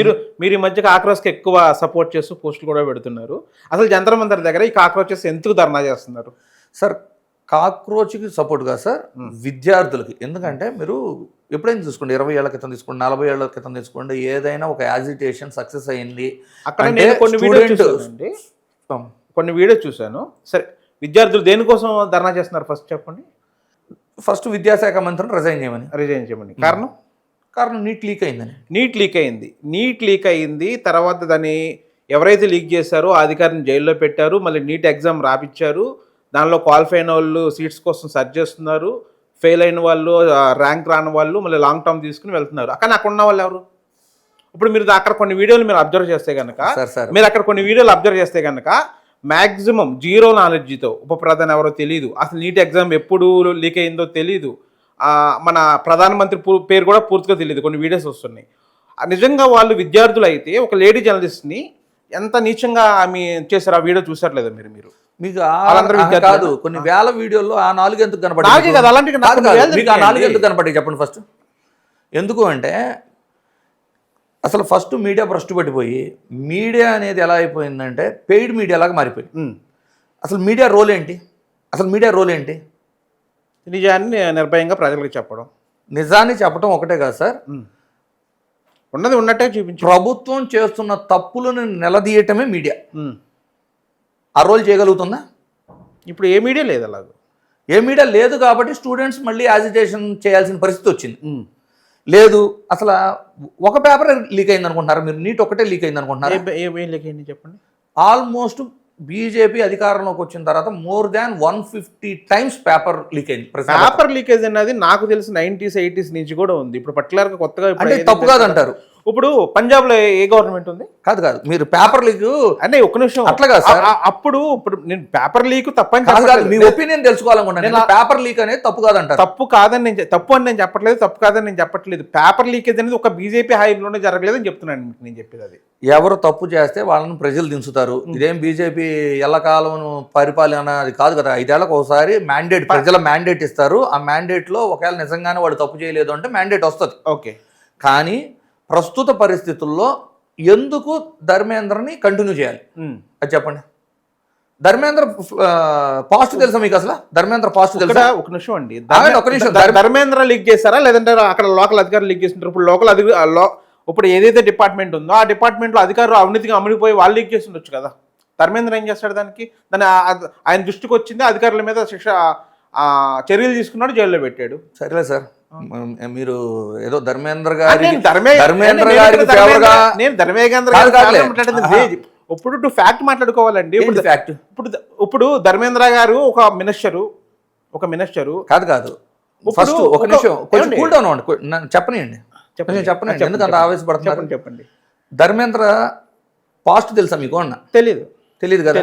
మీరు ఈ మధ్య కాక్రోచ్కి ఎక్కువ సపోర్ట్ చేస్తూ పోస్టులు కూడా పెడుతున్నారు. అసలు జంతర్ మంతర్ దగ్గర ఈ కాక్రోచెస్ ఎందుకు ధర్నా చేస్తున్నారు సార్? కాక్రోచ్కి సపోర్ట్ కాదు సార్, విద్యార్థులకి. ఎందుకంటే మీరు ఎప్పుడైనా చూసుకోండి, 20 ఏళ్ల క్రితం తీసుకోండి, 40 ఏళ్ల క్రితం తీసుకోండి, ఏదైనా ఒక యాజిటేషన్ సక్సెస్ అయింది అక్కడ కొన్ని వీడియో చూశాను. సరే, విద్యార్థులు దేనికోసం ధర్నా చేస్తున్నారు ఫస్ట్ చెప్పండి. ఫస్ట్ విద్యాశాఖ మంత్రిని రిజైన్ చేయమని. కారణం నీట్ లీక్ అయిందని. నీట్ లీక్ అయింది. తర్వాత దాన్ని ఎవరైతే లీక్ చేశారో ఆ అధికారిని జైల్లో పెట్టారు. మళ్ళీ నీట్ ఎగ్జామ్ రాపిచ్చారు. దానిలో క్వాలిఫై అయిన వాళ్ళు సీట్స్ కోసం సర్చ్ చేస్తున్నారు. ఫెయిల్ అయిన వాళ్ళు, ర్యాంక్ రాని వాళ్ళు మళ్ళీ లాంగ్ టర్మ్ తీసుకుని వెళ్తున్నారు. కానీ అక్కడ ఉన్న వాళ్ళు ఎవరు? ఇప్పుడు మీరు అక్కడ కొన్ని వీడియోలు మీరు అబ్జర్వ్ చేస్తే కనుక మ్యాక్సిమం జీరో నాలెడ్జ్తో ఉప ప్రధాని ఎవరో తెలియదు, అసలు నీట్ ఎగ్జామ్ ఎప్పుడు లీక్ అయిందో తెలీదు, మన ప్రధానమంత్రి పేరు కూడా పూర్తిగా తెలియదు. కొన్ని వీడియోస్ వస్తున్నాయి. నిజంగా వాళ్ళు విద్యార్థులు అయితే ఒక లేడీ జర్నలిస్ట్ని ఎంత నీచంగా ఆమె చేశారు ఆ వీడియో చూసారు మీరు మీకు వాళ్ళందరూ విద్యార్థులేనా? కాదు కొన్ని వేల వీడియోల్లో ఆ 4 ఎందుకు నాకే కనపడి కదా అలాంటివి నాకు కొన్ని వేలు మీకు ఆ 4 దొరికాయండి. ఎందుకు కనపడి చెప్పండి ఫస్ట్. ఎందుకు అంటే అసలు ఫస్ట్ మీడియా భ్రష్టు పట్టిపోయి మీడియా అనేది ఎలా అయిపోయిందంటే పెయిడ్ మీడియా లాగా మారిపోయింది. ఉమ్. అసలు మీడియా రోల్ ఏంటి? అసలు మీడియా రోల్ ఏంటి? నిజాన్ని నిర్భయంగా ప్రజలకు చెప్పడం, నిజాన్ని చెప్పడం ఒకటే కాదు సార్, ఉన్నది ఉన్నట్టే చూపించు. ప్రభుత్వం చేస్తున్న తప్పులను నిలదీయటమే మీడియా. ఆ రోల్ చేయగలుగుతుందా? ఇప్పుడు ఏ మీడియా లేదు అలాగ. ఏ మీడియా లేదు కాబట్టి స్టూడెంట్స్ మళ్ళీ యాజిటేషన్ చేయాల్సిన పరిస్థితి వచ్చింది. లేదు అసలు ఒక పేపర్ లీక్ అయింది అనుకుంటున్నారు మీరు, నీట్ ఒకటే లీక్ అయింది అనుకుంటున్నారు. ఏం లేకండి చెప్పండి. ఆల్మోస్ట్ బీజేపీ అధికారంలోకి వచ్చిన తర్వాత more than 150 times paper leak అయింది. పేపర్ లీకేజ్ అనేది నాకు తెలిసి 90s 80s నుంచి కూడా ఉంది. ఇప్పుడు పర్టికులర్ గా కొత్తగా అంటే తప్పు కాదంటారు. ఇప్పుడు పంజాబ్ లో ఏ గవర్నమెంట్ ఉంది? కాదు మీరు పేపర్ లీక్ అంటే ఒక్క నిమిషం అట్లా కాదు సార్. అప్పుడు నేను పేపర్ లీక్ తప్పని కాదు మీ చెప్పట్లేదు. ఒపీనియన్ తెలుసుకోవాలనుకుంటున్నాను. పేపర్ లీక్ అనేది తప్పు కాదంటారు. తప్పు అని నేను చెప్పట్లేదు, తప్పు కాదని నేను చెప్పట్లేదు. పేపర్ లీకేజ్ అనేది ఒక బీజేపీ హయాంలోనే జరగలేదు అని చెప్తున్నాను మీకు. నేను చెప్పేది అది. ఎవరు తప్పు చేస్తే వాళ్ళని ప్రజలు దించుతారు. ఇదేం బీజేపీ ఎల్లకాలం పరిపాలన అది కాదు కదా. 5 ఏళ్లకు ఒకసారి మ్యాండేట్, ప్రజల మ్యాండేట్ ఇస్తారు. ఆ మ్యాండేట్ లో ఒకవేళ నిజంగానే వాడు తప్పు చేయలేదు అంటే మ్యాండేట్ వస్తుంది. ఓకే. కానీ ప్రస్తుత పరిస్థితుల్లో ఎందుకు ధర్మేంద్రని కంటిన్యూ చేయాలి అది చెప్పండి. ధర్మేంద్ర పాస్ట్ తెలుసా మీకు? అసలు ధర్మేంద్ర పాస్ట్ తెలుసా? ఒక నిమిషం అండి. ఒక నిమిషం. ధర్మేంద్ర లీక్ చేస్తారా లేదంటే అక్కడ లోకల్ అధికారులు లీక్ చేస్తుంటారు? ఇప్పుడు లోకల్ ఇప్పుడు ఏదైతే డిపార్ట్మెంట్ ఉందో ఆ డిపార్ట్మెంట్లో అధికారులు అవినీతిగా అమ్ముడిపోయి వాళ్ళు లీక్ చేస్తుండొచ్చు కదా. ధర్మేంద్ర ఏం చేస్తాడు దాన్ని ఆయన దృష్టికి వచ్చింది, అధికారుల మీద చర్యలు తీసుకున్నాడు, జైల్లో పెట్టాడు. సరేలే సార్, మీరు ఏదో ధర్మేంద్ర గారికి ఇప్పుడు ఫ్యాక్ట్ మాట్లాడుకోవాలండి. ఇప్పుడు ధర్మేంద్ర గారు ఒక మినిస్టరు కాదు ఫస్ట్ ఒక నిమిషం కొంచెం కూల్ డౌన్ అవ్వండి. చెప్పనియండి ఎందుకంత ఆవేశపడుతున్నారు? చెప్పండి. ధర్మేంద్ర పాస్ట్ తెలుసా మీకు? అన్న తెలియదు కదా.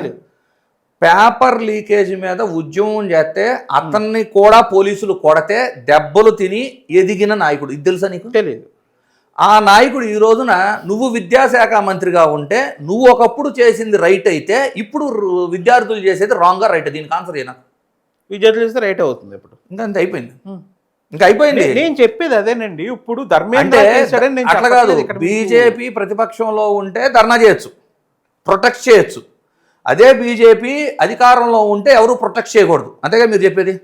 పేపర్ లీకేజ్ మీద ఉద్యమం చేస్తే అతన్ని కూడా పోలీసులు కొడితే దెబ్బలు తిని ఎదిగిన నాయకుడు. ఇది తెలుసా నీకు? తెలియదు. ఆ నాయకుడు ఈ రోజున నువ్వు విద్యాశాఖ మంత్రిగా ఉంటే నువ్వు ఒకప్పుడు చేసింది రైట్ అయితే ఇప్పుడు విద్యార్థులు చేసేది రాంగ్గా రైట్. దీనికి ఆన్సర్ ఏనా? విద్యార్థులు చేస్తే రైట్ అవుతుంది. ఇప్పుడు ఇంకా అయిపోయింది. నేను చెప్పేది అదేనండి. ఇప్పుడు అంటే అట్లా కాదు. బీజేపీ ప్రతిపక్షంలో ఉంటే ధర్నా చేయొచ్చు, ప్రొటెక్ట్ చేయొచ్చు. అదే బీజేపీ అధికారంలో ఉంటే ఎవరు ప్రొటెక్ట్ చేయకూడదు. అంతేగా మీరు చెప్పేది?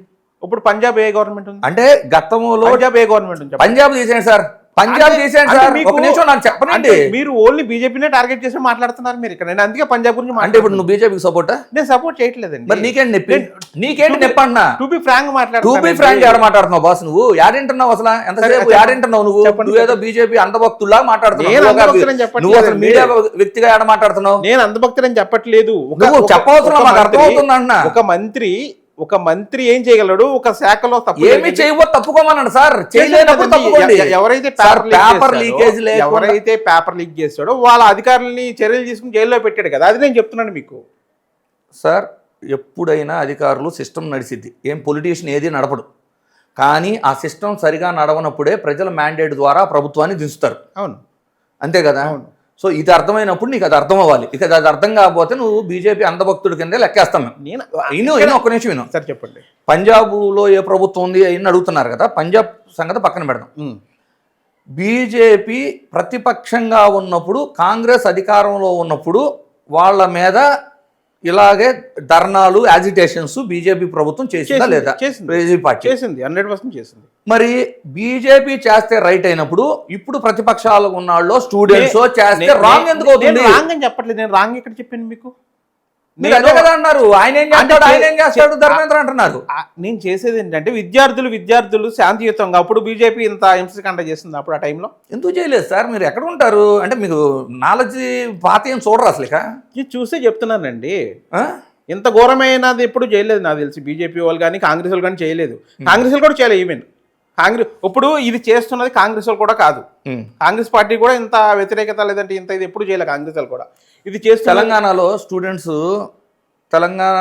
ఇప్పుడు పంజాబ్ ఏ గవర్నమెంట్ ఉంది? అంటే గతంలో పంజాబ్ ఏ గవర్నమెంట్ ఉంది? పంజాబ్ తీసేయండి సార్, పంజాబ్ తీసేయండి సార్. ఒక నిమిషం నాకు చెప్పనండి. మీరు ఓన్లీ బీజేపీనే టార్గెట్ చేసి మాట్లాడుతున్నారు మీరు ఇక్కడ. నేను అందుకే పంజాబ్ గురించి అంటే ఇప్పుడు నువ్వు బీజేపీకి సపోర్టా? నేను సపోర్ట్ చేయట్లేదండి. మరి నీకేంటి నొప్పి అన్నా? టు బి ఫ్రాంక్ ఎవరు మాట్లాడుతున్నావు బాస్? నువ్వు యాడింటున్నావు అసలు? ఎంతసేపు యాడింటున్నావు నువ్వు? ఏదో బీజేపీ అంధభక్తులా మాట్లాడుతున్నావు. నువ్వు అసలు మీడియా వ్యక్తిగా ఏడ మాట్లాడుతున్నావు? నేను అంధభక్తులని చెప్పట్లేదు. నువ్వు చెప్పవలసిన మాకు అర్థమవుతుందా అన్న? ఒక మంత్రి ఏం చేయగలడు? ఒక శాఖలో తప్పు ఏమి చేయబో తప్పుకోమన్నాడు సార్. చేయలేనప్పుడు తప్పుకోండి. ఎవరైతే పేపర్ లీక్ చేస్తాడో వాళ్ళ అధికారులని చర్యలు తీసుకుని జైల్లో పెట్టాడు కదా. అది నేను చెప్తున్నాను మీకు. సార్ ఎప్పుడైనా అధికారులు సిస్టమ్ నడిచిద్ది. ఏం పొలిటీషియన్ ఏది నడపడు. కానీ ఆ సిస్టమ్ సరిగా నడవనప్పుడే ప్రజల మ్యాండేట్ ద్వారా ప్రభుత్వాన్ని దించుతారు. అవును, అంతే కదా. సో ఇది అర్థమైనప్పుడు నీకు అది అర్థం అవ్వాలి. ఇక అది అర్థం కాకపోతే నువ్వు బీజేపీ అంధభక్తుడి కింద లెక్కేస్తాం. ఒక్క నిమిషం విను సార్. చెప్పండి. పంజాబ్లో ఏ ప్రభుత్వం ఉంది అని అడుగుతున్నారు కదా. పంజాబ్ సంగతి పక్కన పెడదాం. బీజేపీ ప్రతిపక్షంగా ఉన్నప్పుడు, కాంగ్రెస్ అధికారంలో ఉన్నప్పుడు వాళ్ళ మీద ఇలాగే ధర్నాలు, యాజిటేషన్స్ బీజేపీ ప్రభుత్వం చేసిందా లేదా? బీజేపీ పార్టీ చేసింది, 100% చేసింది. మరి బీజేపీ చేస్తే రైట్ అయినప్పుడు ఇప్పుడు ప్రతిపక్షాలు ఉన్నాళ్ళు స్టూడెంట్స్ చేస్తే రాంగ్ ఎందుకు అవుతుంది? రాంగ్ అని చెప్పట్లేదు. నేను రాంగ్ ఎక్కడ చెప్పాను మీకు? మీరు అదే కదా అన్నారు. ఆయన ఏం చేస్తాడు ధర్మేంద్ర అంటున్నారు. నేను చేసేది ఏంటంటే విద్యార్థులు శాంతియుతంగా, అప్పుడు బీజేపీ ఇంత హింసకాండ చేస్తుంది అప్పుడు ఆ టైంలో ఎందుకు చేయలేదు సార్? మీరు ఎక్కడ ఉంటారు? అంటే మీకు నాలెడ్జ్ పాత ఏం చూడరు అసలు. ఇది చూసే చెప్తున్నానండి. ఇంత ఘోరమైనది ఎప్పుడు చేయలేదు నాకు తెలిసి. బీజేపీ వాళ్ళు కానీ కాంగ్రెస్ వాళ్ళు కానీ చేయలేదు. కాంగ్రెస్ వాళ్ళు కూడా చేయలేదు. ఈవెన్ ఇప్పుడు ఇది చేస్తున్నది కాంగ్రెస్ వాళ్ళు కూడా కాదు. కాంగ్రెస్ పార్టీ కూడా ఇంత వ్యతిరేకత లేదంటే ఇంత ఇది ఎప్పుడు చేయలేదు కాంగ్రెస్ వాళ్ళు కూడా. ఇది చేస్తూ తెలంగాణలో స్టూడెంట్స్, తెలంగాణ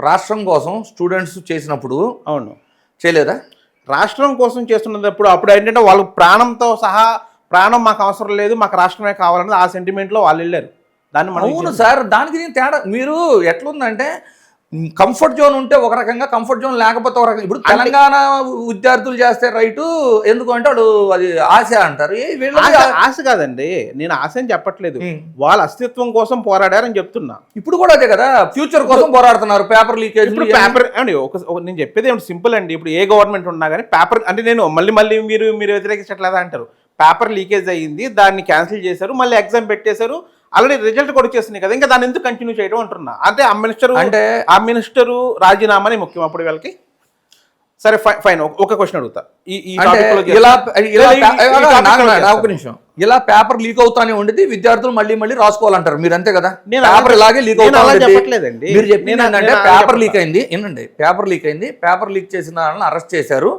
రాష్ట్రం కోసం స్టూడెంట్స్ చేసినప్పుడు అవును చేయలేదా? రాష్ట్రం కోసం చేస్తున్నప్పుడు అప్పుడు ఏంటంటే వాళ్ళు ప్రాణంతో సహా, ప్రాణం మాకు అవసరం లేదు, మాకు రాష్ట్రమే కావాలన్నది ఆ సెంటిమెంట్లో వాళ్ళు వెళ్ళారు. దాన్ని మనం అవును సార్, దానికి నేను తేడా. మీరు ఎట్లుందంటే కంఫర్ట్ జోన్ ఉంటే ఒక రకంగా, కంఫర్ట్ జోన్ లేకపోతే ఒక రకంగా. ఇప్పుడు తెలంగాణ విద్యార్థులు చేస్తే రైటు, ఎందుకు అంటే వాడు అది ఆశ అంటారు. ఆశ కాదండి, నేను ఆశ అని చెప్పట్లేదు, వాళ్ళ అస్తిత్వం కోసం పోరాడారని చెప్తున్నా. ఇప్పుడు కూడా అదే కదా, ఫ్యూచర్ కోసం పోరాడుతున్నారు. పేపర్ లీకేజ్, ఇప్పుడు పేపర్ అండి, నేను చెప్పేది ఏమిటి సింపుల్ అండి. ఇప్పుడు ఏ గవర్నమెంట్ ఉన్నా కానీ పేపర్ అంటే, నేను మళ్ళీ మీరు వ్యతిరేకించట్లేదా అంటారు. పేపర్ లీకేజ్ అయ్యింది, దాన్ని క్యాన్సిల్ చేశారు, మళ్ళీ ఎగ్జామ్ పెట్టేశారు, ఆల్రెడీ రిజల్ట్ కూడా వచ్చేస్తున్నాయి కదా, ఇంకా దాన్ని ఎందుకు కంటిన్యూ చేయడం అంటున్నా. అంటే ఆ మినిస్టరు రాజీనామాని ముఖ్యం అప్పుడు వీళ్ళకి. సరే ఫైన్, ఒక క్వశ్చన్ అడుగుతా. ఇలా పేపర్ లీక్ అవుతానే ఉండేది, విద్యార్థులు మళ్ళీ రాసుకోవాలంటారు. మీరు అంతే కదా, పేపర్ ఇలాగే లీక్ చెప్పట్లేదండి. మీరు చెప్పింది ఏంటంటే పేపర్ లీక్ అయింది, ఏంటండి పేపర్ లీక్ అయింది, పేపర్ లీక్ చేసిన వాళ్ళని అరెస్ట్ చేశారు,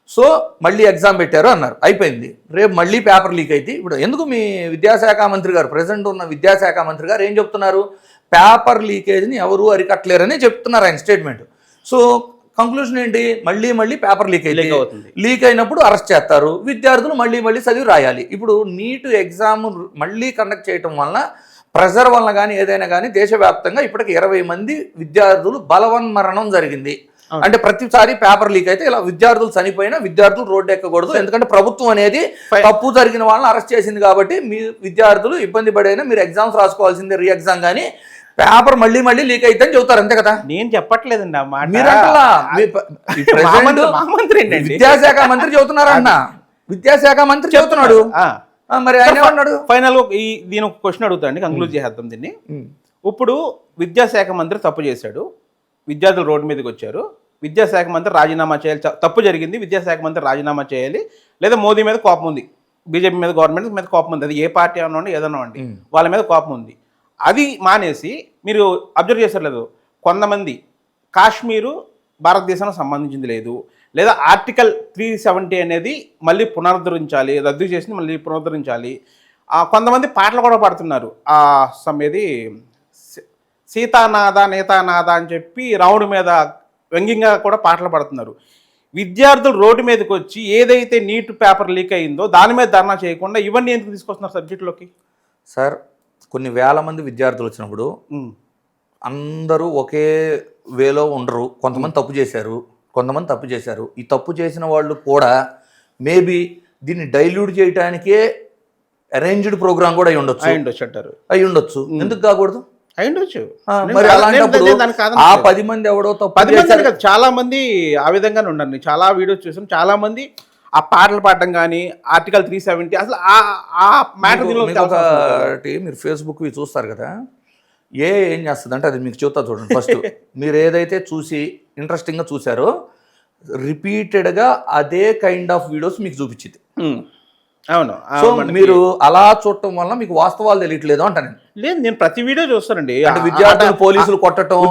సో మళ్ళీ ఎగ్జామ్ పెట్టారు అన్నారు, అయిపోయింది. రేపు మళ్ళీ పేపర్ లీక్ అయితే ఇప్పుడు ఎందుకు మీ విద్యాశాఖ మంత్రి గారు, ప్రెసెంట్ ఉన్న విద్యాశాఖ మంత్రి గారు ఏం చెప్తున్నారు? పేపర్ లీకేజ్ని ఎవరు అరికట్టలేరని చెప్తున్నారు ఆయన స్టేట్మెంట్. సో కంక్లూజన్ ఏంటి? మళ్ళీ పేపర్ లీక్ అవుతుంది, లీక్ అయినప్పుడు అరెస్ట్ చేస్తారు, విద్యార్థులు మళ్ళీ చదివి రాయాలి. ఇప్పుడు నీట్ ఎగ్జామ్ మళ్ళీ కండక్ట్ చేయటం వలన, ప్రెజర్ వలన కానీ ఏదైనా కానీ దేశవ్యాప్తంగా ఇప్పటికి 20 మంది విద్యార్థులు బలవన్మరణం జరిగింది. అంటే ప్రతిసారి పేపర్ లీక్ అయితే ఇలా విద్యార్థులు చనిపోయినా విద్యార్థులు రోడ్డు ఎక్కకూడదు, ఎందుకంటే ప్రభుత్వం అనేది తప్పు జరిగిన వాళ్ళని అరెస్ట్ చేసింది కాబట్టి మీ విద్యార్థులు ఇబ్బంది పడైనా మీరు ఎగ్జామ్స్ రాసుకోవాల్సిందే, రీ ఎగ్జామ్ కానీ పేపర్ మళ్ళీ లీక్ అయితే అని చెబుతారు, అంతే కదా. నేను చెప్పట్లేదండి ఆ మాట, విద్యాశాఖ మంత్రి చెబుతున్నారు అన్న, విద్యాశాఖ మంత్రి చెబుతున్నాడు, మరి ఆయన ఏమన్నాడు? ఫైనల్ దీని ఒక క్వశ్చన్ అడుగుతాండి, కంక్లూడ్ చేద్దాం దీన్ని. ఇప్పుడు విద్యాశాఖ మంత్రి తప్పు చేశాడు, విద్యార్థులు రోడ్డు మీదకి వచ్చారు, విద్యాశాఖ మంత్రి రాజీనామా చేయాలి, తప్పు జరిగింది, విద్యాశాఖ మంత్రి రాజీనామా చేయాలి, లేదా మోదీ మీద కోపం ఉంది, బీజేపీ మీద, గవర్నమెంట్ మీద కోపం ఉంది, అది ఏ పార్టీ అనండి ఏదన్నా అండి, వాళ్ళ మీద కోపం ఉంది, అది మానేసి మీరు అబ్జర్వ్ చేశారు లేదు, కొంతమంది కాశ్మీరు భారతదేశానికి సంబంధించింది లేదు, లేదా ఆర్టికల్ 370 అనేది మళ్ళీ పునరుద్ధరించాలి, రద్దు చేసి మళ్ళీ పునరుద్ధరించాలి, కొంతమంది పాటలు కూడా పాడుతున్నారు, ఏది సీతానాథ నేతానాథ అని చెప్పి రాముడి మీద వ్యంగ్యంగా కూడా పాటలు పాడుతున్నారు. విద్యార్థులు రోడ్డు మీదకి వచ్చి ఏదైతే నీట్ పేపర్ లీక్ అయిందో దాని మీద ధర్నా చేయకుండా ఇవన్నీ ఎందుకు తీసుకొస్తున్నారు సబ్జెక్టులోకి? సార్, కొన్ని వేల మంది విద్యార్థులు వచ్చినప్పుడు అందరూ ఒకే వేలో ఉండరు, కొంతమంది తప్పు చేశారు, ఈ తప్పు చేసిన వాళ్ళు కూడా మేబీ దీన్ని డైల్యూట్ చేయడానికే అరేంజ్డ్ ప్రోగ్రామ్ కూడా అయి ఉండొచ్చు, ఎందుకు కాకూడదు? మరి అలాంటప్పుడు ఆ 10 మంది ఎవడో తప్పు 10 మంది కాదు, చాలా మంది ఆ విధంగానే ఉన్నారు. చాలా వీడియోస్ చూసాం, చాలా మంది ఆ పాటలు పాడడం కానీ ఆర్టికల్ 370 అసలు ఆ మ్యాటర్. మీరు ఫేస్బుక్ చూస్తారు కదా, ఏం చేస్తుంది అంటే అది మీకు చెప్తా చూడండి. ఫస్ట్ మీరు ఏదైతే చూసి ఇంట్రెస్టింగ్గా చూసారో రిపీటెడ్గా అదే కైండ్ ఆఫ్ వీడియోస్ మీకు చూపించింది. అవును, సో మీరు అలా చూడటం వల్ల మీకు వాస్తవాలు తెలియట్లేదు అంట. నేను ప్రతి వీడియో చూస్తానండి. అంటే విద్యార్థులు పోలీసులు కొట్టడం,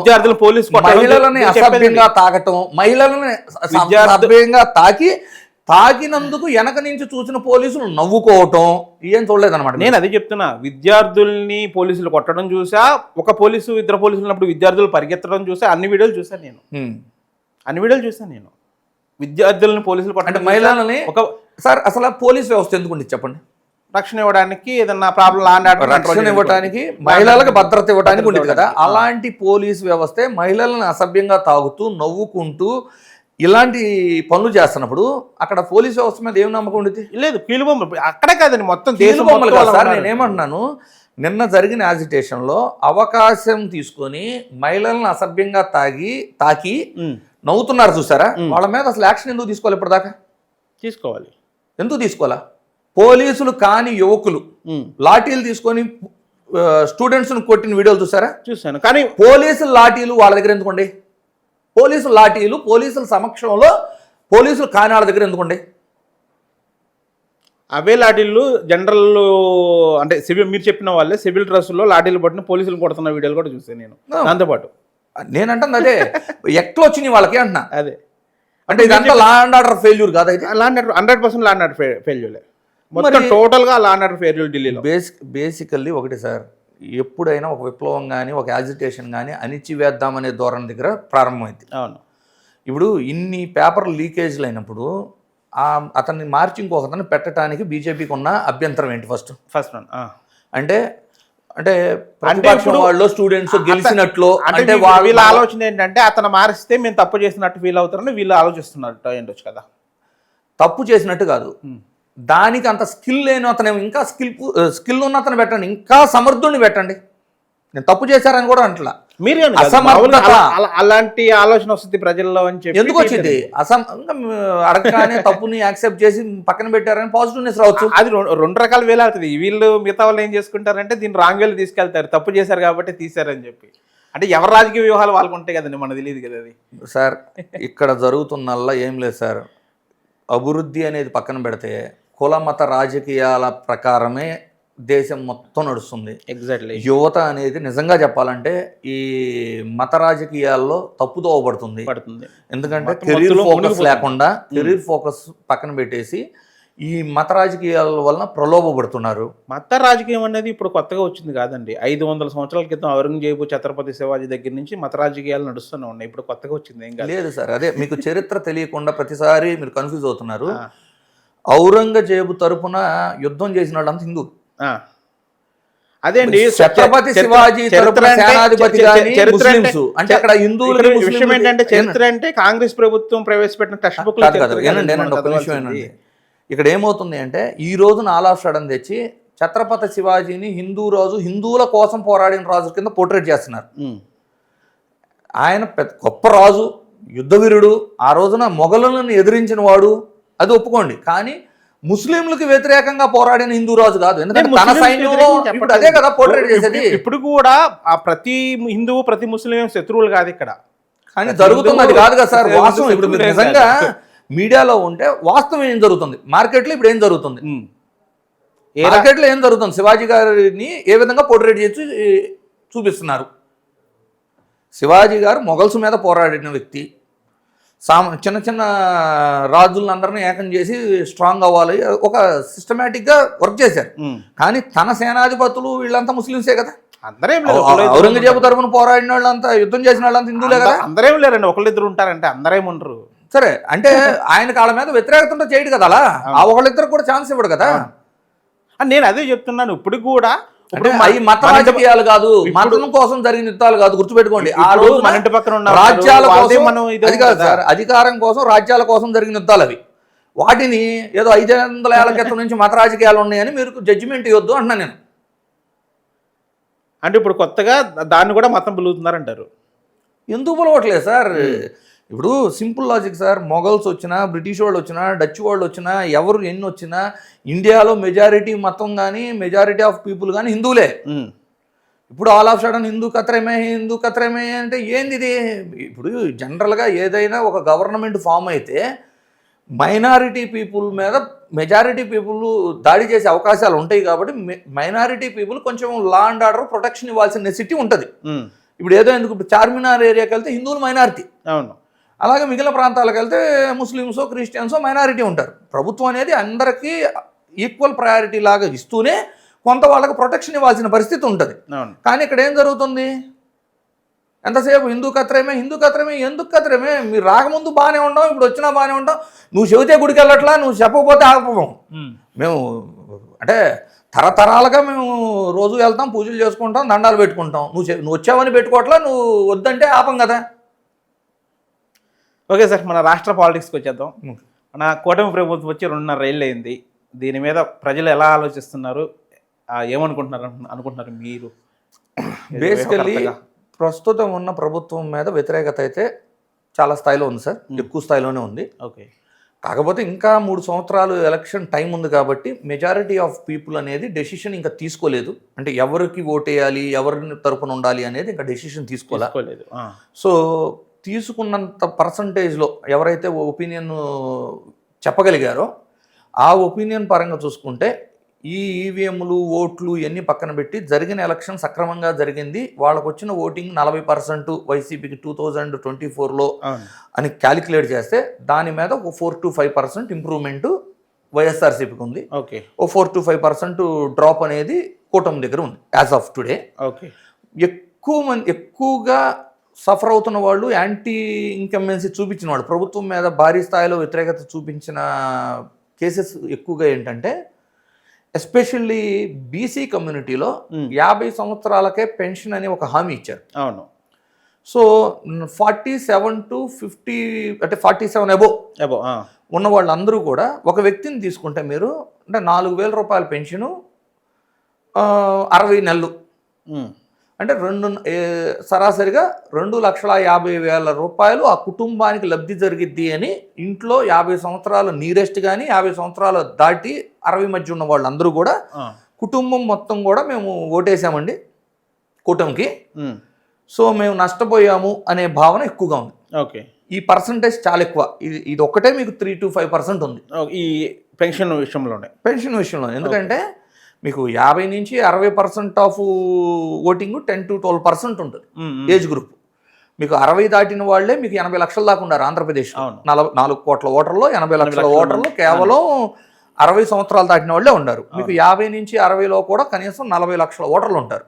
మహిళలని అసభ్యంగా తాకటం, మహిళలని అసభ్యంగా తాకినందుకు వెనక నుంచి చూసిన పోలీసులు నవ్వుకోవటం, ఏం చూడలేదన్నమాట. నేను అదే చెప్తున్నా, విద్యార్థుల్ని పోలీసులు కొట్టడం చూసా, ఒక పోలీసు 2 పోలీసులు ఉన్నప్పుడు విద్యార్థులు పరిగెత్తడం చూసా, అన్ని వీడియోలు చూసాను నేను. విద్యార్థులను పోలీసులు కొట్టడం, మహిళలని సార్ అసలు పోలీస్ వ్యవస్థ ఎందుకు చెప్పండి? రక్షణ ఇవ్వడానికి, ఏదన్నా ప్రాబ్లం రక్షణ ఇవ్వడానికి, మహిళలకు భద్రత ఇవ్వడానికి ఉండేది కదా. అలాంటి పోలీస్ వ్యవస్థే మహిళలను అసభ్యంగా తాగుతూ నవ్వుకుంటూ ఇలాంటి పనులు చేస్తున్నప్పుడు అక్కడ పోలీస్ వ్యవస్థ మీద ఏం నమ్మకం ఉండేది? లేదు, కీలుబొమ్మలు అక్కడే కాదండి, మొత్తం కీలుబొమ్మలు కదా సార్. నేనేమంటున్నాను, నిన్న జరిగిన యాజిటేషన్లో అవకాశం తీసుకొని మహిళలను అసభ్యంగా తాకి నవ్వుతున్నారు చూసారా, వాళ్ళ మీద అసలు యాక్షన్ ఎందుకు తీసుకోవాలి? ఇప్పటిదాకా ఎందుకు తీసుకోవాలా? పోలీసులు కాని యువకులు లాఠీలు తీసుకొని స్టూడెంట్స్ను కొట్టిన వీడియోలు చూసాను. కానీ పోలీసులు లాఠీలు వాళ్ళ దగ్గర ఎందుకండి? పోలీసులు లాఠీలు పోలీసుల సమక్షంలో పోలీసులు కాని వాళ్ళ దగ్గర ఎందుకండి? అవే లాఠీలు జనరల్ అంటే సివిల్, మీరు చెప్పిన వాళ్ళే సివిల్ డ్రెస్సుల్లో లాఠీలు పట్టిన పోలీసులు కొడుతున్న వీడియోలు కూడా చూసాను నేను. దాంతోపాటు నేనంటాను అదే ఎట్లా వచ్చినాయి వాళ్ళకి అంటున్నా. అదే అంటే ఇదంతా లా అండ్ ఆర్డర్ ఫెయిల్యూర్ కాదు, అయితే 100% లా అండ్ ఆర్డర్ ఫెయిల్యూర్, మొత్తం టోటల్గా లా అండ్ ఆర్డర్ ఫెయిల్యూర్ ఢిల్లీలో. బేసికల్లీ ఒకటి సార్, ఎప్పుడైనా ఒక విప్లవం కానీ ఒక యాజిటేషన్ కానీ అణిచివేద్దామనే ధోరణి దగ్గర ప్రారంభమైంది. అవును, ఇప్పుడు ఇన్ని పేపర్ లీకేజ్లు అయినప్పుడు అతన్ని మార్చి ఇంకొకతను పెట్టడానికి బీజేపీకి ఉన్న అభ్యంతరం ఏంటి? ఫస్ట్ ఫస్ట్ అంటే అంటే ప్రతిపక్షం వాళ్ళు స్టూడెంట్స్ గెలిచినట్లు అంటే అంటే వీళ్ళ ఆలోచన ఏంటంటే అతను మారిస్తే మేము తప్పు చేసినట్టు ఫీల్ అవుతారని వీళ్ళు ఆలోచిస్తున్నట్టు ఏంటొచ్చు కదా. తప్పు చేసినట్టు కాదు, దానికి అంత స్కిల్ లేని అతను ఇంకా స్కిల్ ఉన్న అతను పెట్టండి, ఇంకా సమర్థుడిని పెట్టండి. నేను తప్పు చేశారని కూడా అంటలా, మీరు అసమర్థత అలాంటి ఆలోచన వస్తుంది ప్రజల్లో అని చెప్పి ఎందుకు వచ్చింది? అడగగానే తప్పుని యాక్సెప్ట్ చేసి పక్కన పెట్టారని పాజిటివ్నెస్ రావచ్చు. అది రెండు రకాల వేలు అవుతుంది. వీళ్ళు మిగతా వాళ్ళు ఏం చేసుకుంటారంటే దీన్ని రాంగ్ వేలు తీసుకెళ్తారు, తప్పు చేశారు కాబట్టి తీశారని చెప్పి. అంటే ఎవరి రాజకీయ వ్యూహాలు వాళ్ళకు ఉంటాయి కదండి, మనకు తెలియదు కదా అది. సార్ ఇక్కడ జరుగుతున్నల్లా ఏం లేదు సార్, అభివృద్ధి అనేది పక్కన పెడితే కుల మత రాజకీయాల ప్రకారమే దేశం మొత్తం నడుస్తుంది. ఎగ్జాక్ట్లీ. యువత అనేది నిజంగా చెప్పాలంటే ఈ మత రాజకీయాల్లో తప్పుదోవ పడుతుంది. ఎందుకంటే కెరీర్ ఫోకస్ లేకుండా కెరీర్ ఫోకస్ పక్కన పెట్టేసి ఈ మత రాజకీయాల వలన ప్రలోభపడుతున్నారు. మత రాజకీయం అనేది ఇప్పుడు కొత్తగా వచ్చింది కాదండి. 500 సంవత్సరాల క్రితం ఔరంగజేబు, ఛత్రపతి శివాజీ దగ్గర నుంచి మత రాజకీయాలు నడుస్తూనే ఉన్నాయి. ఇప్పుడు కొత్తగా వచ్చింది ఏం కాదు. లేదు సార్, అదే మీకు చరిత్ర తెలియకుండా ప్రతిసారి మీరు కన్ఫ్యూజ్ అవుతున్నారు. ఔరంగజేబు తరపున యుద్ధం చేసిన వాళ్ళంతా హిందూ. అదే అండి, ఛత్రపతి శివాజీ సేనాధిపతి అంటే అక్కడ హిందువులు. విషయం ఏంటంటే చరిత్ర అంటే కాంగ్రెస్ ప్రభుత్వం ప్రవేశపెట్టిన టెక్స్ట్ బుక్. ఇక్కడ ఏమవుతుంది అంటే ఈ రోజున ఆలాఫ్షడన్ తెచ్చి ఛత్రపతి శివాజీని హిందూ రాజు, హిందువుల కోసం పోరాడిన రాజు కింద పోర్ట్రేట్ చేస్తున్నారు. ఆయన గొప్ప రాజు, యుద్ధవీరుడు, ఆ రోజున మొఘలులను ఎదిరించిన వాడు, అది ఒప్పుకోండి. కానీ ముస్లింలకు వ్యతిరేకంగా పోరాడిన హిందూ రాజు కాదు. ఎందుకంటే తన సైన్యంలో ఇప్పుడు అదే కదా పోర్ట్రేట్ చేసేది. ఇప్పుడు కూడా ఆ ప్రతి హిందువు ప్రతి ముస్లిం శత్రువులు కాదు ఇక్కడ, కానీ జరుగుతుంది అది కాదు కదా సార్ వాస్తవం. ఇప్పుడు మీరు నిజంగా మీడియాలో ఉంటే వాస్తవం ఏం జరుగుతుంది, మార్కెట్లో ఇప్పుడు ఏం జరుగుతుంది, మార్కెట్లో ఏం జరుగుతుంది, శివాజీ గారిని ఏ విధంగా పోర్ట్రేట్ చేసి చూపిస్తున్నారు. శివాజీ గారు మొఘల్స్ మీద పోరాడిన వ్యక్తి, చిన్న చిన్న రాజులందరినీ ఏకం చేసి స్ట్రాంగ్ అవ్వాలి, ఒక సిస్టమేటిక్గా వర్క్ చేశారు. కానీ తన సేనాధిపతులు వీళ్ళంతా ముస్లింసే కదా. ఔరంగజేబు తరపున పోరాడిన వాళ్ళంతా, యుద్ధం చేసిన వాళ్ళంతా హిందువులే కదా. అందరేం లేరండి, ఒకళ్ళిద్దరు ఉంటారంటే అందరేం ఉండరు. సరే, అంటే ఆయన కాళ్ళ మీద వ్యతిరేకత ఉంటే చేయడు కదా, అలా ఆ ఒకళ్ళిద్దరు కూడా ఛాన్స్ ఇవ్వడు కదా. నేను అదే చెప్తున్నాను. ఇప్పుడు కూడా మత రాజకీయాలు కాదు, మతం కోసం జరిగిన యుద్ధాలు కాదు, గుర్తుపెట్టుకోండి. ఆ రోజు మన ఇంటి పక్కన ఉన్న రాజ్యాల కోసం, అది కాదు సార్, అధికారం కోసం రాజ్యాల కోసం జరిగిన యుద్ధాలు అవి. వాటిని ఏదో 500 ఏళ్ల క్రితం నుంచి మత రాజకీయాలు ఉన్నాయని మీరు జడ్జిమెంట్ ఇవ్వద్దు అంటున్నా నేను. అంటే ఇప్పుడు కొత్తగా దాన్ని కూడా మతం పిలుగుతున్నారంటారు. ఎందుకు పిలవట్లేదు సార్? ఇప్పుడు సింపుల్ లాజిక్ సార్, మొఘల్స్ వచ్చినా, బ్రిటిష్ వాళ్ళు వచ్చినా, డచ్ వాళ్ళు వచ్చినా, ఎవరు ఎన్ని వచ్చినా ఇండియాలో మెజారిటీ మతం కానీ మెజారిటీ ఆఫ్ పీపుల్ కానీ హిందువులే. ఇప్పుడు ఆల్ ఆఫ్ సడన్ హిందూ కత్రమే అంటే ఏంది ఇది? ఇప్పుడు జనరల్గా ఏదైనా ఒక గవర్నమెంట్ ఫామ్ అయితే మైనారిటీ పీపుల్ మీద మెజారిటీ పీపుల్ దాడి చేసే అవకాశాలు ఉంటాయి. కాబట్టి మైనారిటీ పీపుల్ కొంచెం లా అండ్ ఆర్డర్ ప్రొటెక్షన్ ఇవ్వాల్సిన నెసిటీ ఉంటుంది. ఇప్పుడు ఏదో ఎందుకు, ఇప్పుడు చార్మినార్ ఏరియాకి వెళ్తే హిందువులు మైనారిటీ, అవును, అలాగే మిగిలిన ప్రాంతాలకు వెళ్తే ముస్లిమ్సో క్రిస్టియన్సో మైనారిటీ ఉంటారు. ప్రభుత్వం అనేది అందరికీ ఈక్వల్ ప్రయారిటీ లాగా ఇస్తూనే కొంత వాళ్ళకి ప్రొటెక్షన్ ఇవ్వాల్సిన పరిస్థితి ఉంటుంది. కానీ ఇక్కడ ఏం జరుగుతుంది? ఎంతసేపు హిందూ కత్రమే ఎందుకు కత్రమే? మీరు రాకముందు బాగానే ఉంటాం, ఇప్పుడు వచ్చినా బాగానే ఉంటాం. నువ్వు చెబితే గుడికి వెళ్ళట్లా, నువ్వు చెప్పకపోతే ఆపం. మేము అంటే తరతరాలుగా మేము రోజు వెళ్తాం, పూజలు చేసుకుంటాం, దండాలు పెట్టుకుంటాం. నువ్వు వచ్చావని పెట్టుకోవట్లా, నువ్వు వద్దంటే ఆపం కదా. ఓకే సార్, మన రాష్ట్ర పాలిటిక్స్కి వచ్చేద్దాం. మన కూటమి ప్రభుత్వం వచ్చి 2.5 ఏళ్ళు అయింది. దీని మీద ప్రజలు ఎలా ఆలోచిస్తున్నారు, అనుకుంటున్నారు మీరు? బేసికల్లీ ప్రస్తుతం ఉన్న ప్రభుత్వం మీద వ్యతిరేకత అయితే చాలా స్థాయిలో ఉంది సార్, ఎక్కువ స్థాయిలోనే ఉంది. ఓకే, కాకపోతే ఇంకా 3 సంవత్సరాలు ఎలక్షన్ టైం ఉంది కాబట్టి మెజారిటీ ఆఫ్ పీపుల్ అనేది డెసిషన్ ఇంకా తీసుకోలేదు. అంటే ఎవరికి ఓటేయాలి, ఎవరిని తరపున ఉండాలి అనేది ఇంకా డెసిషన్ తీసుకోలేదు. సో తీసుకున్నంత పర్సంటేజ్లో ఎవరైతే ఒపీనియన్ చెప్పగలిగారో ఆ ఒపీనియన్ పరంగా చూసుకుంటే ఈ ఈవీఎంలు, ఓట్లు ఇవన్నీ పక్కన పెట్టి జరిగిన ఎలక్షన్ సక్రమంగా జరిగింది, వాళ్ళకు వచ్చిన ఓటింగ్ 40% వైసీపీకి 2024లో అని క్యాలిక్యులేట్ చేస్తే దాని మీద ఒక 4 to 5% ఇంప్రూవ్మెంట్ వైఎస్ఆర్సీపీకి ఉంది. ఓకే, ఓ 4 to 5% డ్రాప్ అనేది కూటమి దగ్గర ఉంది యాజ్ ఆఫ్ టుడే. ఓకే, ఎక్కువగా సఫర్ అవుతున్న వాళ్ళు యాంటీ ఇన్కంబెన్సీ చూపించిన వాళ్ళు, ప్రభుత్వం మీద భారీ స్థాయిలో వ్యతిరేకత చూపించిన కేసెస్ ఎక్కువగా ఏంటంటే ఎస్పెషల్లీ బీసీ కమ్యూనిటీలో 50 సంవత్సరాలకే పెన్షన్ అని ఒక హామీ ఇచ్చారు. అవును. సో 47 to 50 అంటే 47 అబోవ్ ఉన్న వాళ్ళందరూ కూడా ఒక వ్యక్తిని తీసుకుంటే మీరు అంటే 4,000 రూపాయల పెన్షను 60 నెలలు అంటే సరాసరిగా 2,50,000 రూపాయలు ఆ కుటుంబానికి లబ్ధి జరిగిద్ది అని ఇంట్లో 50 సంవత్సరాలు నీరెస్ట్ కానీ 50 సంవత్సరాలు దాటి 60 మధ్య ఉన్న వాళ్ళందరూ కూడా కుటుంబం మొత్తం కూడా మేము ఓటేసామండి కూటమికి. సో మేము నష్టపోయాము అనే భావన ఎక్కువగా ఉంది. ఓకే. ఈ పర్సంటేజ్ చాలా ఎక్కువ. ఇది ఒక్కటే మీకు 3 to 5% ఉంది ఈ పెన్షన్ విషయంలో. ఎందుకంటే మీకు 50 నుంచి 60% ఆఫ్ ఓటింగ్ 10 to 12% ఉంటుంది ఏజ్ గ్రూప్. మీకు 60 దాటిన వాళ్ళే మీకు 80 లక్షల దాకా ఉన్నారు ఆంధ్రప్రదేశ్. 4 కోట్ల ఓటర్లో 80 లక్షల ఓటర్లు కేవలం 60 సంవత్సరాలు దాటిన వాళ్ళే ఉన్నారు. మీకు 50 నుంచి 60లో కూడా కనీసం 40 లక్షల ఓటర్లు ఉంటారు.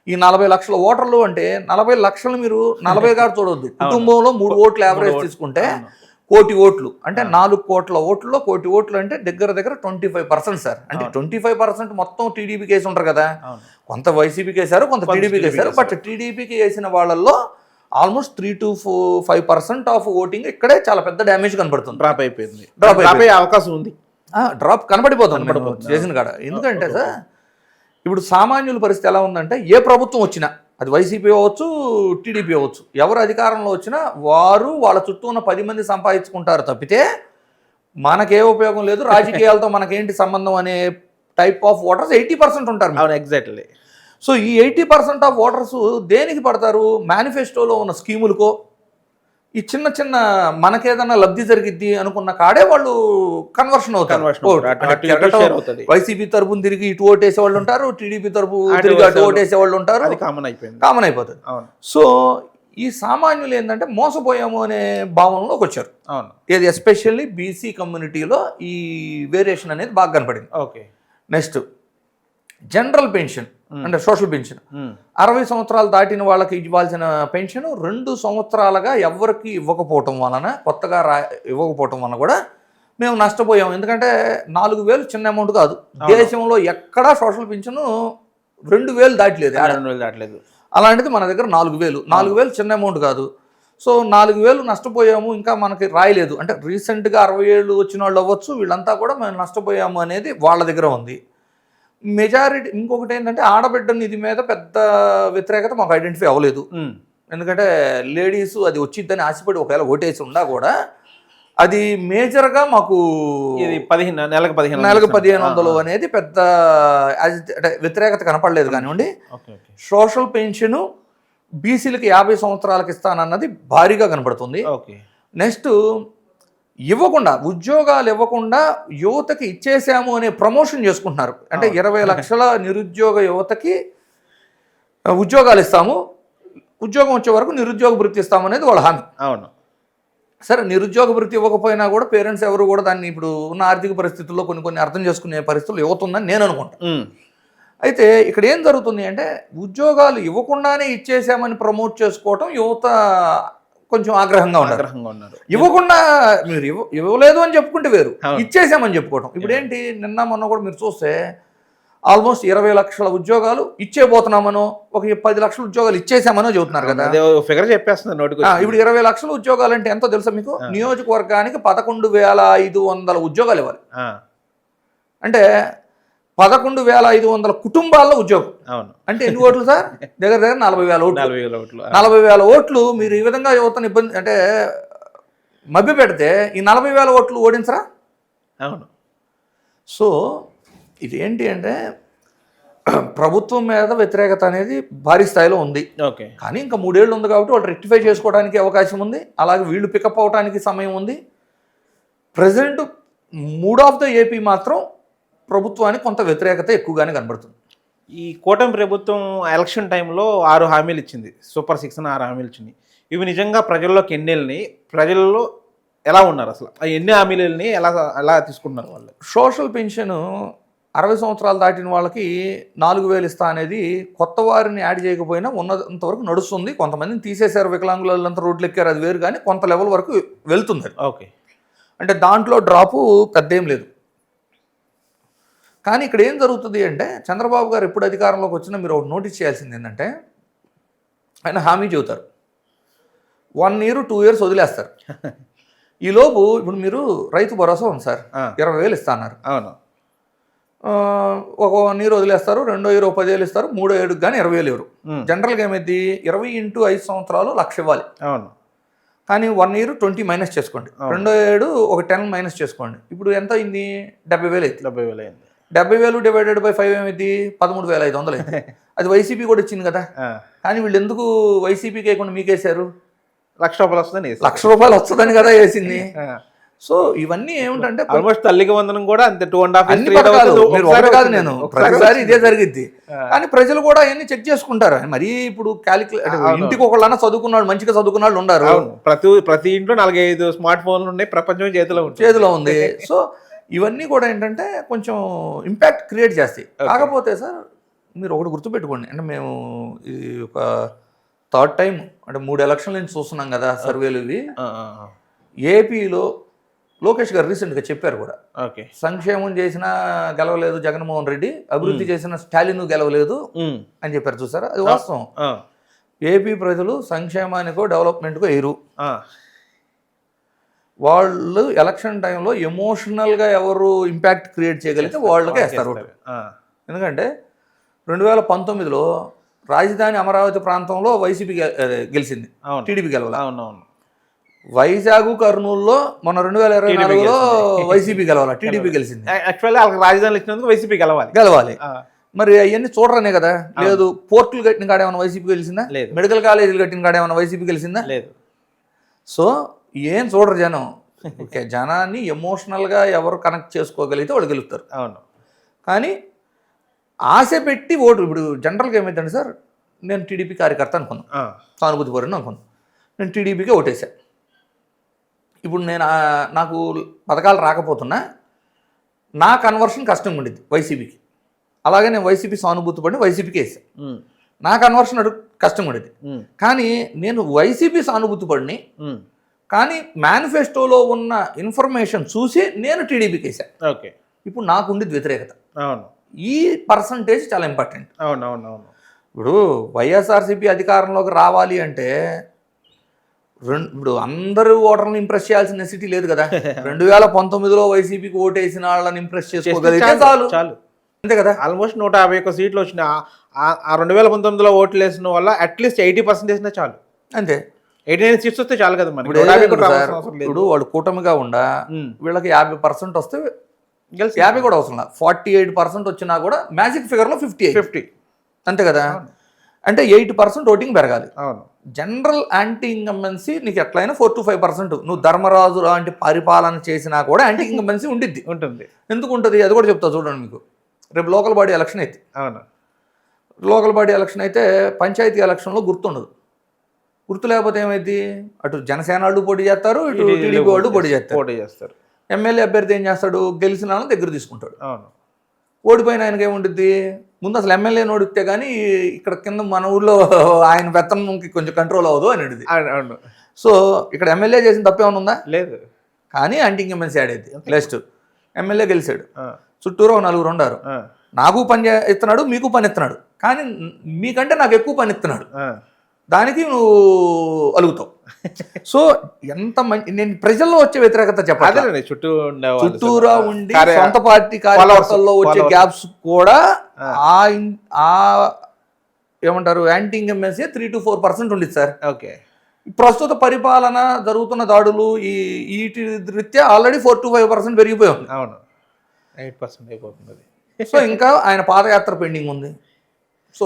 ఈ 40 లక్షల ఓటర్లు అంటే 40 లక్షలు మీరు 40 గారు చూడొద్దు. కుటుంబంలో 3 ఓట్లు యావరేజ్ తీసుకుంటే 1 కోటి ఓట్లు అంటే 4 కోట్ల ఓట్లలో 1 కోటి ఓట్లు అంటే దగ్గర 25% సార్. అంటే 25% మొత్తం టీడీపీకి వేసి ఉంటారు కదా. కొంత వైసీపీకి వేశారు, కొంత టీడీపీకి వేశారు. బట్ టీడీపీకి వేసిన వాళ్ళల్లో ఆల్మోస్ట్ 3 to 5% ఆఫ్ ఓటింగ్ ఇక్కడే చాలా పెద్ద డ్యామేజ్ కనబడుతుంది. డ్రాప్ అయిపోయే అవకాశం ఉంది. డ్రాప్ కనబడిపోతుంది చేసిన కాడ. ఎందుకంటే సార్ ఇప్పుడు సామాన్యుల పరిస్థితి ఎలా ఉందంటే ఏ ప్రభుత్వం వచ్చినా అది వైసీపీ అవ్వచ్చు, టీడీపీ అవ్వచ్చు, ఎవరు అధికారంలో వచ్చినా వారు వాళ్ళ చుట్టూ ఉన్న 10 మంది సంపాదించుకుంటారు తప్పితే మనకే ఉపయోగం లేదు, రాజకీయాలతో మనకేంటి సంబంధం అనే టైప్ ఆఫ్ ఓటర్స్ 80% ఉంటారు. ఎగ్జాక్ట్లీ. సో ఈ 80% ఆఫ్ ఓటర్స్ దేనికి పడతారు? మేనిఫెస్టోలో ఉన్న స్కీములకో ఈ చిన్న చిన్న మనకేదన్నా లబ్ధి జరిగిద్ది అనుకున్న కాడే వాళ్ళు కన్వర్షన్ అవుతారు. వైసీపీ తరపున తిరిగి ఇటు ఓటేసే వాళ్ళు ఉంటారు, టీడీపీ తరపు తిరిగి అటు ఓటేసే వాళ్ళు ఉంటారు. కామన్ అయిపోతుంది. సో ఈ సామాన్యులు ఏంటంటే మోసపోయాము అనే భావనలోకి వచ్చారు. ఇది ఎస్పెషల్లీ బీసీ కమ్యూనిటీలో ఈ వేరియేషన్ అనేది బాగా కనపడింది. ఓకే. నెక్స్ట్ జనరల్ పెన్షన్ అంటే సోషల్ పెన్షన్ 60 సంవత్సరాలు దాటిన వాళ్ళకి ఇవ్వాల్సిన పెన్షన్ 2 సంవత్సరాలుగా ఎవరికి ఇవ్వకపోవటం వలన కొత్తగా ఇవ్వకపోవటం వలన కూడా మేము నష్టపోయాము. ఎందుకంటే 4,000 చిన్న అమౌంట్ కాదు. దేశంలో ఎక్కడా సోషల్ పెన్షన్ 2,000 దాటలేదు. అలాంటిది మన దగ్గర 4,000 చిన్న అమౌంట్ కాదు. సో 4,000 నష్టపోయాము, ఇంకా మనకి రాయలేదు అంటే రీసెంట్గా 60 ఏళ్ళు వచ్చిన వాళ్ళు అవ్వచ్చు, వీళ్ళంతా కూడా మేము నష్టపోయాము అనేది వాళ్ళ దగ్గర ఉంది. మెజారిటీ ఇంకొకటి ఏంటంటే ఆడబిడ్డ నిధి మీద పెద్ద వ్యతిరేకత మాకు ఐడెంటిఫై అవ్వలేదు. ఎందుకంటే లేడీస్ అది వచ్చిద్దని ఆశపడి ఒకవేళ ఓటేసి ఉన్నా కూడా అది మేజర్గా మాకు నెలకు 1,500 అనేది పెద్ద అంటే వ్యతిరేకత కనపడలేదు. కానివ్వండి, సోషల్ పెన్షన్ బీసీలకి 50 సంవత్సరాలకి ఇస్తానన్నది భారీగా కనపడుతుంది. నెక్స్ట్ ఉద్యోగాలు ఇవ్వకుండా యువతకి ఇచ్చేసాము అనే ప్రమోషన్ చేసుకుంటున్నారు. అంటే 20 లక్షల నిరుద్యోగ యువతకి ఉద్యోగాలు ఇస్తాము, ఉద్యోగం వచ్చే వరకు నిరుద్యోగ భృతి ఇస్తాము అనేది వాళ్ళ హామీ. అవును. సరే, నిరుద్యోగ భృతి ఇవ్వకపోయినా కూడా పేరెంట్స్ ఎవరు కూడా దాన్ని ఇప్పుడు ఉన్న ఆర్థిక పరిస్థితుల్లో కొన్ని అర్థం చేసుకునే పరిస్థితులు యువత ఉందని నేను అనుకుంటాను. అయితే ఇక్కడ ఏం జరుగుతుంది అంటే ఉద్యోగాలు ఇవ్వకుండానే ఇచ్చేసామని ప్రమోట్ చేసుకోవటం యువత కొంచెం ఆగ్రహంగా ఉన్నారు. ఇవ్వకుండా మీరు ఇవ్వలేదు అని చెప్పుకుంటే వేరు, ఇచ్చేసామని చెప్పుకోవటం. ఇప్పుడు ఏంటి, నిన్న మొన్న కూడా మీరు చూస్తే ఆల్మోస్ట్ 20 లక్షల ఉద్యోగాలు ఇచ్చేపోతున్నామనో, ఒక 10 లక్షల ఉద్యోగాలు ఇచ్చేసామనో చెబుతున్నారు కదా. ఫిగర్ చెప్పేస్తున్నారు. ఇప్పుడు 20 లక్షల ఉద్యోగాలు అంటే ఎంతో తెలుసా మీకు? నియోజకవర్గానికి 11,500 ఉద్యోగాలు ఇవ్వాలి. అంటే 11,500 కుటుంబాల్లో ఉద్యోగం. అంటే ఎన్ని ఓట్లు సార్? దగ్గర 40,000 ఓట్లు. 40,000 ఓట్లు మీరు ఈ విధంగా యువతను ఇబ్బంది అంటే మభ్య పెడితే ఈ 40,000 ఓట్లు ఓడించరా? అవును. సో ఇది ఏంటి అంటే ప్రభుత్వం మీద వ్యతిరేకత అనేది భారీ స్థాయిలో ఉంది. కానీ ఇంకా 3 ఏళ్ళు ఉంది కాబట్టి వాళ్ళు రెక్టిఫై చేసుకోవడానికి అవకాశం ఉంది. అలాగే వీళ్ళు పికప్ అవడానికి సమయం ఉంది. President mood of the AP మాత్రం ప్రభుత్వానికి కొంత వ్యతిరేకత ఎక్కువగానే కనబడుతుంది. ఈ కూటమి ప్రభుత్వం ఎలక్షన్ టైంలో 6 హామీలు ఇచ్చింది, సూపర్ 6 అని 6 హామీలు ఇచ్చింది. ఇవి నిజంగా ప్రజల్లోకి ఎన్ని ప్రజల్లో ఎలా ఉన్నారు అసలు? ఎన్ని హామీలని ఎలా తీసుకుంటున్నారు వాళ్ళు? సోషల్ పెన్షన్ 60 సంవత్సరాలు దాటిన వాళ్ళకి 4,000 ఇస్తా అనేది కొత్త వారిని యాడ్ చేయకపోయినా ఉన్నంతవరకు నడుస్తుంది. కొంతమందిని తీసేశారు, వికలాంగులంతా రోడ్లు ఎక్కారు, అది వేరు. కానీ కొంత లెవెల్ వరకు వెళ్తుంది. ఓకే. అంటే దాంట్లో డ్రాపు పెద్ద ఏం లేదు. కానీ ఇక్కడ ఏం జరుగుతుంది అంటే చంద్రబాబు గారు ఎప్పుడు అధికారంలోకి వచ్చినా మీరు ఒకటి నోటీస్ చేయాల్సింది ఏంటంటే ఆయన హామీ చెబుతారు 1 year 2 years వదిలేస్తారు. ఈలోపు ఇప్పుడు మీరు రైతు భరోసా ఉంది సార్, 20,000 ఇస్తా అన్నారు. అవును. ఒక 1 year వదిలేస్తారు, 2వ year 10,000 ఇస్తారు, 3వ year కానీ 20,000 ఇవ్వరు. జనరల్గా ఏమైంది 20 into 5 సంవత్సరాలు 1,00,000 ఇవ్వాలి. అవును. కానీ 1 year 20 మైనస్ చేసుకోండి, 2వ year ఒక 10 మైనస్ చేసుకోండి, ఇప్పుడు ఎంత అయింది 70,000 అయింది. 70,000 అయింది. 70,000 డివైడెడ్ బై 5 ఏమైంది 13,500 అయింది. అది వైసీపీ కూడా ఇచ్చింది కదా. కానీ వీళ్ళు ఎందుకు వైసీపీకి వేయకుండా మీకేసారు? ₹1,00,000 వస్తుందని ₹1,00,000 వస్తుందని కదా వేసింది. సో ఇవన్నీ ఏమిటంటే ఆల్మోస్ట్ తల్లికి వందనం కూడా అంతే 2.5 అన్ని పథకాలు మీరు ఒకటి కాదు, నేను ప్రతిసారి ఇదే జరిగిద్ది. కానీ ప్రజలు కూడా అవన్నీ చెక్ చేసుకుంటారు. మరి ఇప్పుడు ఇంటికి ఒకళ్ళన్నా చదువుకున్నాడు, మంచిగా చదువుకున్నాడు ఉన్నారు. ప్రతి ఇంట్లో 4-5 స్మార్ట్ ఫోన్లు ఉన్నాయి, ప్రపంచం చేతిలో ఉంది. సో ఇవన్నీ కూడా ఏంటంటే కొంచెం ఇంపాక్ట్ క్రియేట్ చేస్తాయి. కాకపోతే సార్ మీరు ఒకటి గుర్తుపెట్టుకోండి, అంటే మేము ఈ ఒక 3rd time అంటే 3 ఎలక్షన్ల నుంచి చూస్తున్నాం కదా సర్వేలు ఇవి. ఏపీలో లోకేష్ గారు రీసెంట్గా చెప్పారు కూడా, సంక్షేమం చేసినా గెలవలేదు జగన్మోహన్ రెడ్డి, అభివృద్ధి చేసిన స్టాలిన్ గెలవలేదు అని చెప్పారు. చూసారా, అది వాస్తవం. ఏపీ ప్రజలు సంక్షేమానికో డెవలప్మెంట్కో ఎయిరు. వాళ్ళు ఎలక్షన్ టైంలో ఎమోషనల్గా ఎవరు ఇంపాక్ట్ క్రియేట్ చేయగలిగితే వాళ్ళకే వేస్తారు. ఎందుకంటే 2019లో రాజధాని అమరావతి ప్రాంతంలో వైసీపీ గెలిచింది, టీడీపీ గెలవాలి. వైజాగ్ కర్నూలులో మొన్న 2024లో వైసీపీ గెలవాలి, టీడీపీ గెలిచింది. యాక్చువల్లీ వాళ్ళకి రాజధానిలో ఇచ్చినందుకు వైసీపీ గెలవాలి. మరి అవన్నీ చూడరనే కదా. లేదు పోర్టులు కట్టిన కాడేమన్నా వైసీపీ గెలిచిందా? లేదు. మెడికల్ కాలేజీలు కట్టిన కాడేమన్నా వైసీపీ గెలిచిందా? లేదు. సో ఏం చూడరు జనం. ఓకే, జనాన్ని ఎమోషనల్గా ఎవరు కనెక్ట్ చేసుకోగలిగితే వాళ్ళు గెలుస్తారు. అవును. కానీ ఆశ పెట్టి ఓటు, ఇప్పుడు జనరల్గా ఏమైందండి సార్, నేను టీడీపీ కార్యకర్త అనుకున్నాను, సానుభూతి పరుని అనుకున్నాను, నేను టీడీపీకే ఓటేశాను. ఇప్పుడు నాకు పథకాలు రాకపోతున్నా నా కన్వర్షన్ కష్టంగా ఉండేది వైసీపీకి. అలాగే నేను వైసీపీ సానుభూతి పడిని వైసీపీకి వేసాను, నా కన్వర్షన్ కష్టంగా ఉండేది. కానీ నేను వైసీపీ సానుభూతి పడిని, కానీ మేనిఫెస్టోలో ఉన్న ఇన్ఫర్మేషన్ చూసి నేను టీడీపీకి వేసాను. ఓకే, ఇప్పుడు నాకు ఉండేది వ్యతిరేకత. అవును, ఈ పర్సంటేజ్ చాలా ఇంపార్టెంట్. అవునవునవును. ఇప్పుడు వైఎస్ఆర్సీపీ అధికారంలోకి రావాలి అంటే ఇప్పుడు అందరూ ఓటర్లను ఇంప్రెస్ చేయాల్సిన నెసిటీ లేదు కదా. 2019లో వైసీపీకి ఓటేసిన వాళ్ళని ఇంప్రెస్ చేసుకోగలిగితే చాలు, అంతే కదా. ఆల్మోస్ట్ 151 సీట్లు వచ్చిన ఆ 2019లో ఓట్లు వేసిన వల్ల అట్లీస్ట్ 80% చాలు, అంతే. 89 సీట్స్ వస్తే చాలు కదా. మరి ఇప్పుడు వాడు కూటమిగా ఉండా వీళ్ళకి 50% వస్తే 50 కూడా అవసరం, 48% వచ్చినా కూడా మ్యాజిక్ ఫిగర్లో 50 అంతే కదా. అంటే 8% ఓటింగ్ పెరగాలి. అవును. జనరల్ యాంటీ ఇన్కంబెన్సీ నీకు ఎట్లయినా 4 to 5%. నువ్వు ధర్మరాజు లాంటి పరిపాలన చేసినా కూడా యాంటీ ఇన్కంబెన్సీ ఉంటుంది. ఎందుకు ఉంటుంది అది కూడా చెప్తా చూడండి మీకు. రేపు లోకల్ బాడీ ఎలక్షన్ అయితే, అవును, లోకల్ బాడీ ఎలక్షన్ అయితే పంచాయతీ ఎలక్షన్లో గుర్తుండదు. గుర్తు లేకపోతే ఏమైంది, అటు జనసేన వాళ్ళు పోటీ చేస్తారు, ఇటు టీడీపీ వాళ్ళు పోటీ చేస్తారు. ఎమ్మెల్యే అభ్యర్థి ఏం చేస్తాడు, గెలిచిన వాళ్ళని దగ్గర తీసుకుంటాడు. అవును. ఓడిపోయిన ఆయనకి ఏముంటుంది, ముందు అసలు ఎమ్మెల్యేని ఓడితే కానీ ఇక్కడ కింద మన ఊళ్ళో ఆయన వెతనంకి కొంచెం కంట్రోల్ అవ్వదు అని అడిగింది. అవును. సో ఇక్కడ ఎమ్మెల్యే చేసిన తప్పేమైనా ఉందా? లేదు. కానీ యాంటీ ఇన్కంబెన్సీ ఆడేది. నెక్స్ట్ ఎమ్మెల్యే గెలిచాడు, చుట్టూరు 4 ఉన్నారు, నాకు పని ఇస్తున్నాడు, మీకు పని ఇస్తున్నాడు, కానీ మీకంటే నాకు ఎక్కువ పని ఇస్తున్నాడు, దానికి నువ్వు అలుగుతావు. సో ఎంత మంచి, నేను ప్రజల్లో వచ్చే వ్యతిరేకత చెప్పాలి, చుట్టూరా ఉండి సొంత పార్టీ కార్యకర్తల్లో వచ్చే గ్యాప్స్ కూడా ఏమంటారు యాంటీ ఇన్కంబెన్సీ 3 to 4% ఉంది సార్. ఓకే, ప్రస్తుత పరిపాలన జరుగుతున్న దాడులు ఈ రీత్యా ఆల్రెడీ 4 to 5% పెరిగిపోయి ఉంది. అవును, 8% అయిపోతుంది. సో ఇంకా ఆయన పాదయాత్ర పెండింగ్ ఉంది. సో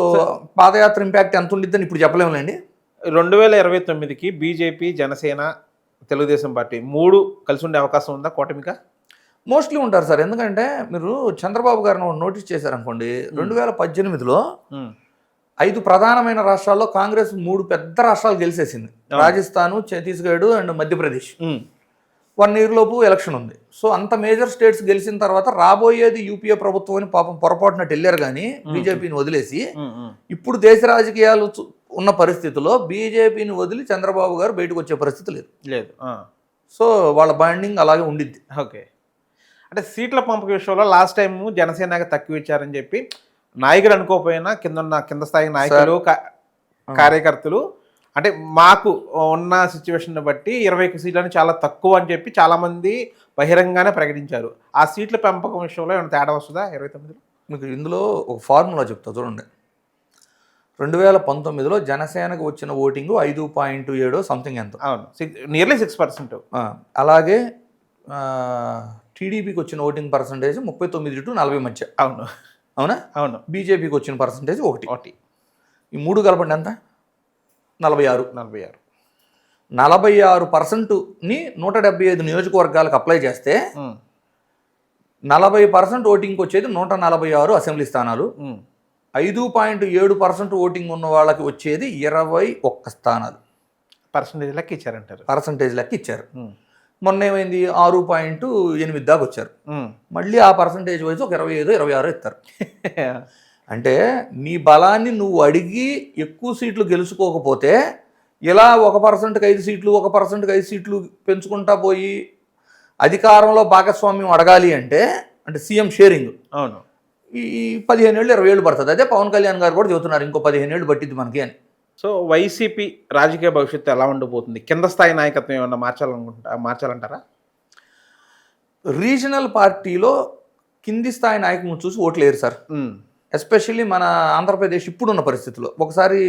పాదయాత్ర ఇంపాక్ట్ ఎంత ఉండిద్దని ఇప్పుడు చెప్పలేములేండి. 2029కి బీజేపీ, జనసేన, తెలుగుదేశం పార్టీ 3 కలిసి ఉండే అవకాశం ఉందా కూటమిగా? మోస్ట్లీ ఉంటారు సార్. ఎందుకంటే మీరు చంద్రబాబు గారిని నోటీస్ చేశారనుకోండి, 2018లో 5 ప్రధానమైన రాష్ట్రాల్లో కాంగ్రెస్ 3 పెద్ద రాష్ట్రాలు గెలిచేసింది. రాజస్థాన్, ఛత్తీస్గఢ్ అండ్ మధ్యప్రదేశ్. 1 year లోపు ఎలక్షన్ ఉంది. సో అంత మేజర్ స్టేట్స్ గెలిచిన తర్వాత రాబోయేది యూపీఏ ప్రభుత్వం అని పాపం పొరపాటునట్టు వెళ్ళారు, కానీ బీజేపీని వదిలేసి. ఇప్పుడు దేశ రాజకీయాలు ఉన్న పరిస్థితుల్లో బీజేపీని వదిలి చంద్రబాబు గారు బయటకు వచ్చే పరిస్థితి లేదు. సో వాళ్ళ బాండింగ్ అలాగే ఉండిద్ది. ఓకే, అంటే సీట్ల పంపక విషయంలో లాస్ట్ టైం జనసేనకి తక్కువ ఇచ్చారని చెప్పి నాయకులు అనుకోకపోయినా కింద స్థాయి నాయకులు కార్యకర్తలు అంటే మాకు ఉన్న సిచ్యువేషన్ బట్టి 20 సీట్లని చాలా తక్కువ అని చెప్పి చాలామంది బహిరంగానే ప్రకటించారు. ఆ సీట్ల పెంపకం విషయంలో ఏమైనా తేడా వస్తుందా 29లో? మీకు ఇందులో ఒక ఫార్ములా చెప్తా చూడండి. 2019లో జనసేనకు వచ్చిన ఓటింగు 5.7 సంథింగ్ ఎంత. అవును, నియర్లీ 6%. అలాగే టీడీపీకి వచ్చిన ఓటింగ్ పర్సంటేజ్ 39 to 40 మధ్య. అవును అవునా? అవును. బీజేపీకి వచ్చిన పర్సంటేజ్ 1. ఈ 3 కలపండి ఎంత? 46. 46%ని 175 నియోజకవర్గాలకు అప్లై చేస్తే 40% ఓటింగ్కి వచ్చేది 146 అసెంబ్లీ స్థానాలు. 5.7% ఓటింగ్ ఉన్న వాళ్ళకి వచ్చేది 21 స్థానాలు. పర్సంటేజ్ లెక్క ఇచ్చారంటారు. పర్సంటేజ్ లెక్క ఇచ్చారు. మొన్న ఏమైంది? 6.8 దాకా వచ్చారు. మళ్ళీ ఆ పర్సంటేజ్ వైజ్ ఒక 25, 26 ఇస్తారు. అంటే నీ బలాన్ని నువ్వు అడిగి ఎక్కువ సీట్లు గెలుచుకోకపోతే ఇలా 1%కి 5 సీట్లు 1%కి 5 సీట్లు పెంచుకుంటా పోయి అధికారంలో భాగస్వామ్యం అడగాలి అంటే సీఎం షేరింగ్. అవును. ఈ 15 ఏళ్ళు 20 ఏళ్ళు పడుతుంది. అదే పవన్ కళ్యాణ్ గారు కూడా చెబుతున్నారు ఇంకో 15 ఏళ్ళు పట్టిద్ది మనకి అని. సో వైసీపీ రాజకీయ భవిష్యత్తు ఎలా ఉండబోతుంది? కింద స్థాయి నాయకత్వం ఏమన్నా మార్చాలంటారా? రీజనల్ పార్టీలో కింది స్థాయి నాయకులను చూసి ఓట్లేరు సార్. ఎస్పెషల్లీ మన ఆంధ్రప్రదేశ్ ఇప్పుడున్న పరిస్థితుల్లో. ఒకసారి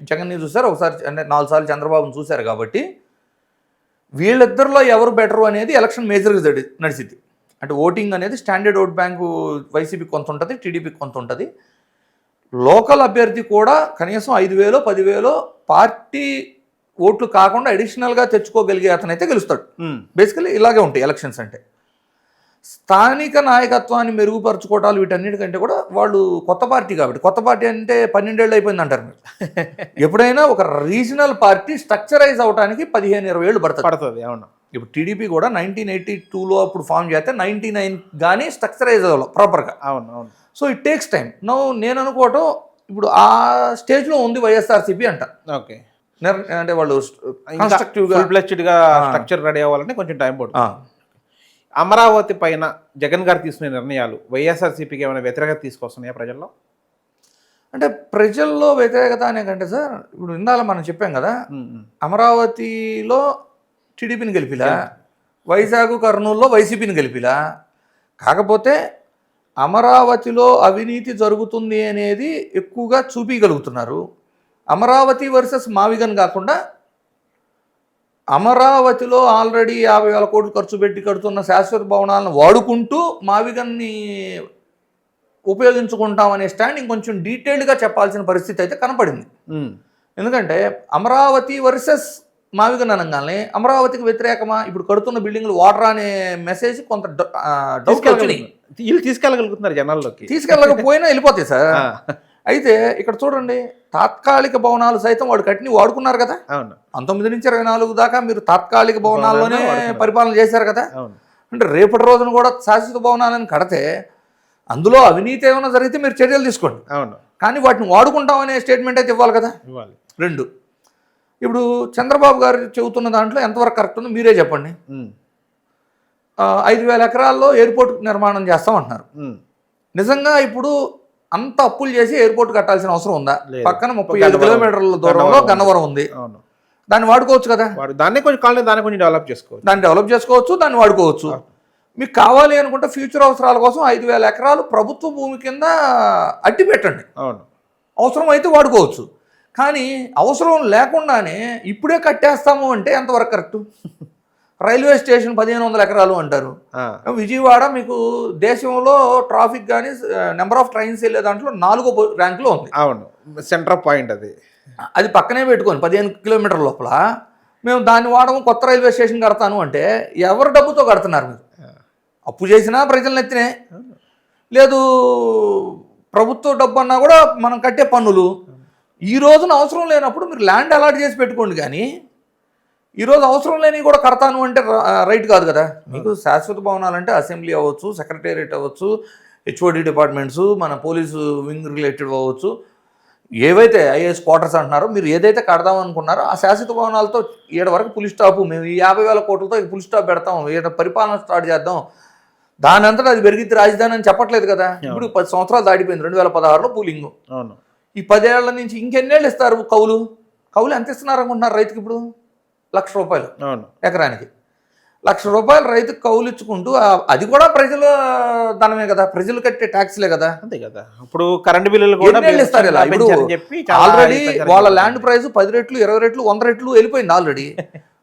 జగన్ని చూశారు, ఒకసారి అంటే 4 సార్లు చంద్రబాబును చూశారు. కాబట్టి వీళ్ళిద్దరిలో ఎవరు బెటరు అనేది ఎలక్షన్ మేజర్గా నడిచింది. అంటే ఓటింగ్ అనేది స్టాండర్డ్ ఓట్ బ్యాంకు వైసీపీకి కొంత ఉంటుంది, టీడీపీకి కొంత ఉంటుంది. లోకల్ అభ్యర్థి కూడా కనీసం 5,000 10,000 పార్టీ ఓట్లు కాకుండా అడిషనల్గా తెచ్చుకోగలిగే అతనైతే గెలుస్తాడు. బేసికలీ ఇలాగే ఉంటాయి ఎలక్షన్స్ అంటే. స్థానిక నాయకత్వాన్ని మెరుగుపరచుకోవటాలు వీటన్నిటికంటే కూడా వాళ్ళు కొత్త పార్టీ కాబట్టి, కొత్త పార్టీ అంటే 12 ఏళ్ళు అయిపోయింది అంటారు మీరు. ఎప్పుడైనా ఒక రీజనల్ పార్టీ స్ట్రక్చరైజ్ అవడానికి 15-20 ఏళ్ళు పడుతుంది. అవును. ఇప్పుడు టీడీపీ కూడా 1982లో అప్పుడు ఫామ్ చేస్తే 99 కానీ స్ట్రక్చరైజ్ అవ్వాలి ప్రాపర్గా. అవును అవును. So it takes time. నేను అనుకోవటం ఇప్పుడు ఆ స్టేజ్లో ఉంది వైఎస్ఆర్సీపీ అంట. ఓకే. అంటే వాళ్ళు కన్స్ట్రక్టివ్గా స్ట్రక్చర్ రెడీ అవ్వాలంటే కొంచెం టైం పడుతుంది. అమరావతి పైన జగన్ గారు తీసుకునే నిర్ణయాలు వైఎస్ఆర్సీపీకి ఏమైనా వ్యతిరేకత తీసుకొస్తున్నాయా ప్రజల్లో? అంటే ప్రజల్లో వ్యతిరేకత అనే కంటే సార్, ఇప్పుడు ఇందాక మనం చెప్పాం కదా, అమరావతిలో టీడీపీని గెలిపిలా, వైజాగ్ కర్నూలులో వైసీపీని గెలిపిలా. కాకపోతే అమరావతిలో అవినీతి జరుగుతుంది అనేది ఎక్కువగా చూపించగలుగుతున్నారు. అమరావతి వర్సెస్ మావిగన్ కాకుండా అమరావతిలో ఆల్రెడీ 50,000 కోట్లు ఖర్చు పెట్టి కడుతున్న శాశ్వత భవనాలను వాడుకుంటూ మావిగన్ని ఉపయోగించుకుంటామనే స్టాండ్ ఇంకొంచెం డీటెయిల్డ్గా చెప్పాల్సిన పరిస్థితి అయితే కనపడింది. ఎందుకంటే అమరావతి వర్సెస్ మావిగన్ అనగానే అమరావతికి వ్యతిరేకమా, ఇప్పుడు కడుతున్న బిల్డింగ్లు వాటర్ అనే మెసేజ్ కొంత డౌట్ తీసుకెళ్ళగలుగుతున్నారు జనాల్లోకి. తీసుకెళ్ళకపోయినా వెళ్ళిపోతాయి సార్. అయితే ఇక్కడ చూడండి, తాత్కాలిక భవనాలు సైతం వాడు కట్టిని వాడుకున్నారు కదా. 19 నుంచి 24 దాకా మీరు తాత్కాలిక భవనాల్లోనే పరిపాలన చేశారు కదా. అంటే రేపటి రోజున కూడా శాశ్వత భవనాలను కడితే అందులో అవినీతి ఏమైనా జరిగితే మీరు చర్యలు తీసుకోండి. అవును. కానీ వాటిని వాడుకుంటామనే స్టేట్మెంట్ అయితే ఇవ్వాలి కదా. 2 ఇప్పుడు చంద్రబాబు గారు చెబుతున్న దాంట్లో ఎంతవరకు కరెక్ట్ ఉందో మీరే చెప్పండి. 5,000 ఎకరాల్లో ఎయిర్పోర్ట్ నిర్మాణం చేస్తామంటున్నారు. నిజంగా ఇప్పుడు అంత అప్పులు చేసి ఎయిర్పోర్ట్ కట్టాల్సిన అవసరం ఉందా? పక్కన 35 కిలోమీటర్ల దూరంలో గన్నవరం ఉంది. దాన్ని వాడుకోవచ్చు కదా. దాన్ని కొంచెం డెవలప్ చేసుకోవచ్చు, దాన్ని వాడుకోవచ్చు. మీకు కావాలి అనుకుంటే ఫ్యూచర్ అవసరాల కోసం 5,000 ఎకరాలు ప్రభుత్వ భూమి కింద అట్టి పెట్టండి. అవసరం అయితే వాడుకోవచ్చు. కానీ అవసరం లేకుండానే ఇప్పుడే కట్టేస్తాము అంటే ఎంతవరకు కరెక్ట్? రైల్వే స్టేషన్ 1,500 ఎకరాలు అంటారు. విజయవాడ మీకు దేశంలో ట్రాఫిక్ కానీ నెంబర్ ఆఫ్ ట్రైన్స్ వెళ్ళే దాంట్లో 4వ ర్యాంకులో ఉంది. అవును, సెంటర్ పాయింట్ అది పక్కనే పెట్టుకొని 15 కిలోమీటర్ల లోపల మేము దాన్ని వాడము, కొత్త రైల్వే స్టేషన్ కడతాను అంటే ఎవరు డబ్బుతో కడుతున్నారు? మీరు అప్పు చేసినా ప్రజలను ఎత్తినే, లేదు ప్రభుత్వ డబ్బు అన్నా కూడా మనం కట్టే పన్నులు. ఈ రోజున అవసరం లేనప్పుడు మీరు ల్యాండ్ అలాట్ చేసి పెట్టుకోండి. కానీ ఈరోజు అవసరం లేని కూడా కడతాను అంటే రైట్ కాదు కదా. మీకు శాశ్వత భవనాలంటే అసెంబ్లీ అవ్వచ్చు, సెక్రటేరియట్ అవ్వచ్చు, హెచ్ఓడి డిపార్ట్మెంట్స్, మన పోలీసు వింగ్ రిలేటెడ్ అవ్వచ్చు, ఏవైతే ఐఏఎస్ క్వార్టర్స్ అంటున్నారో మీరు ఏదైతే కడదాం అనుకున్నారో ఆ శాశ్వత భవనాలతో ఈడ వరకు పులి స్టాప్, మేము ఈ 50,000 కోట్లతో పులి స్టాప్ పెడతాం, ఈడ పరిపాలన స్టార్ట్ చేద్దాం, దాని అంతటా అది పెరిగితే రాజధాని అని చెప్పట్లేదు కదా. ఇప్పుడు 10 సంవత్సరాలు దాటిపోయింది, 2016లో పూలింగ్. అవును. ఈ 10 ఏళ్ల నుంచి ఇంకెన్నేళ్ళు ఇస్తారు కౌలు? కౌలు ఎంత ఇస్తున్నారు అనుకుంటున్నారు రైతుకి ఇప్పుడు? ₹1,00,000 అవును. ఎకరానికి. ₹1,00,000 రైతుకు కౌలు ఇచ్చుకుంటూ అది కూడా ప్రజల ధనమే కదా, ప్రజలు కట్టే ట్యాక్స్లే కదా. అంతే కదా. ఇప్పుడు కరెంటు బిల్లులు కూడా ఎన్నేళ్ళు ఇస్తారు ఇలా? ఇప్పుడు పెంచారని చెప్పి చాలా ఆల్రెడీ పెంచారని వాళ్ళ చెప్పి. ల్యాండ్ ప్రైస్ 10 రెట్లు, 20 రెట్లు, 100 రెట్లు వెళ్ళిపోయింది ఆల్రెడీ.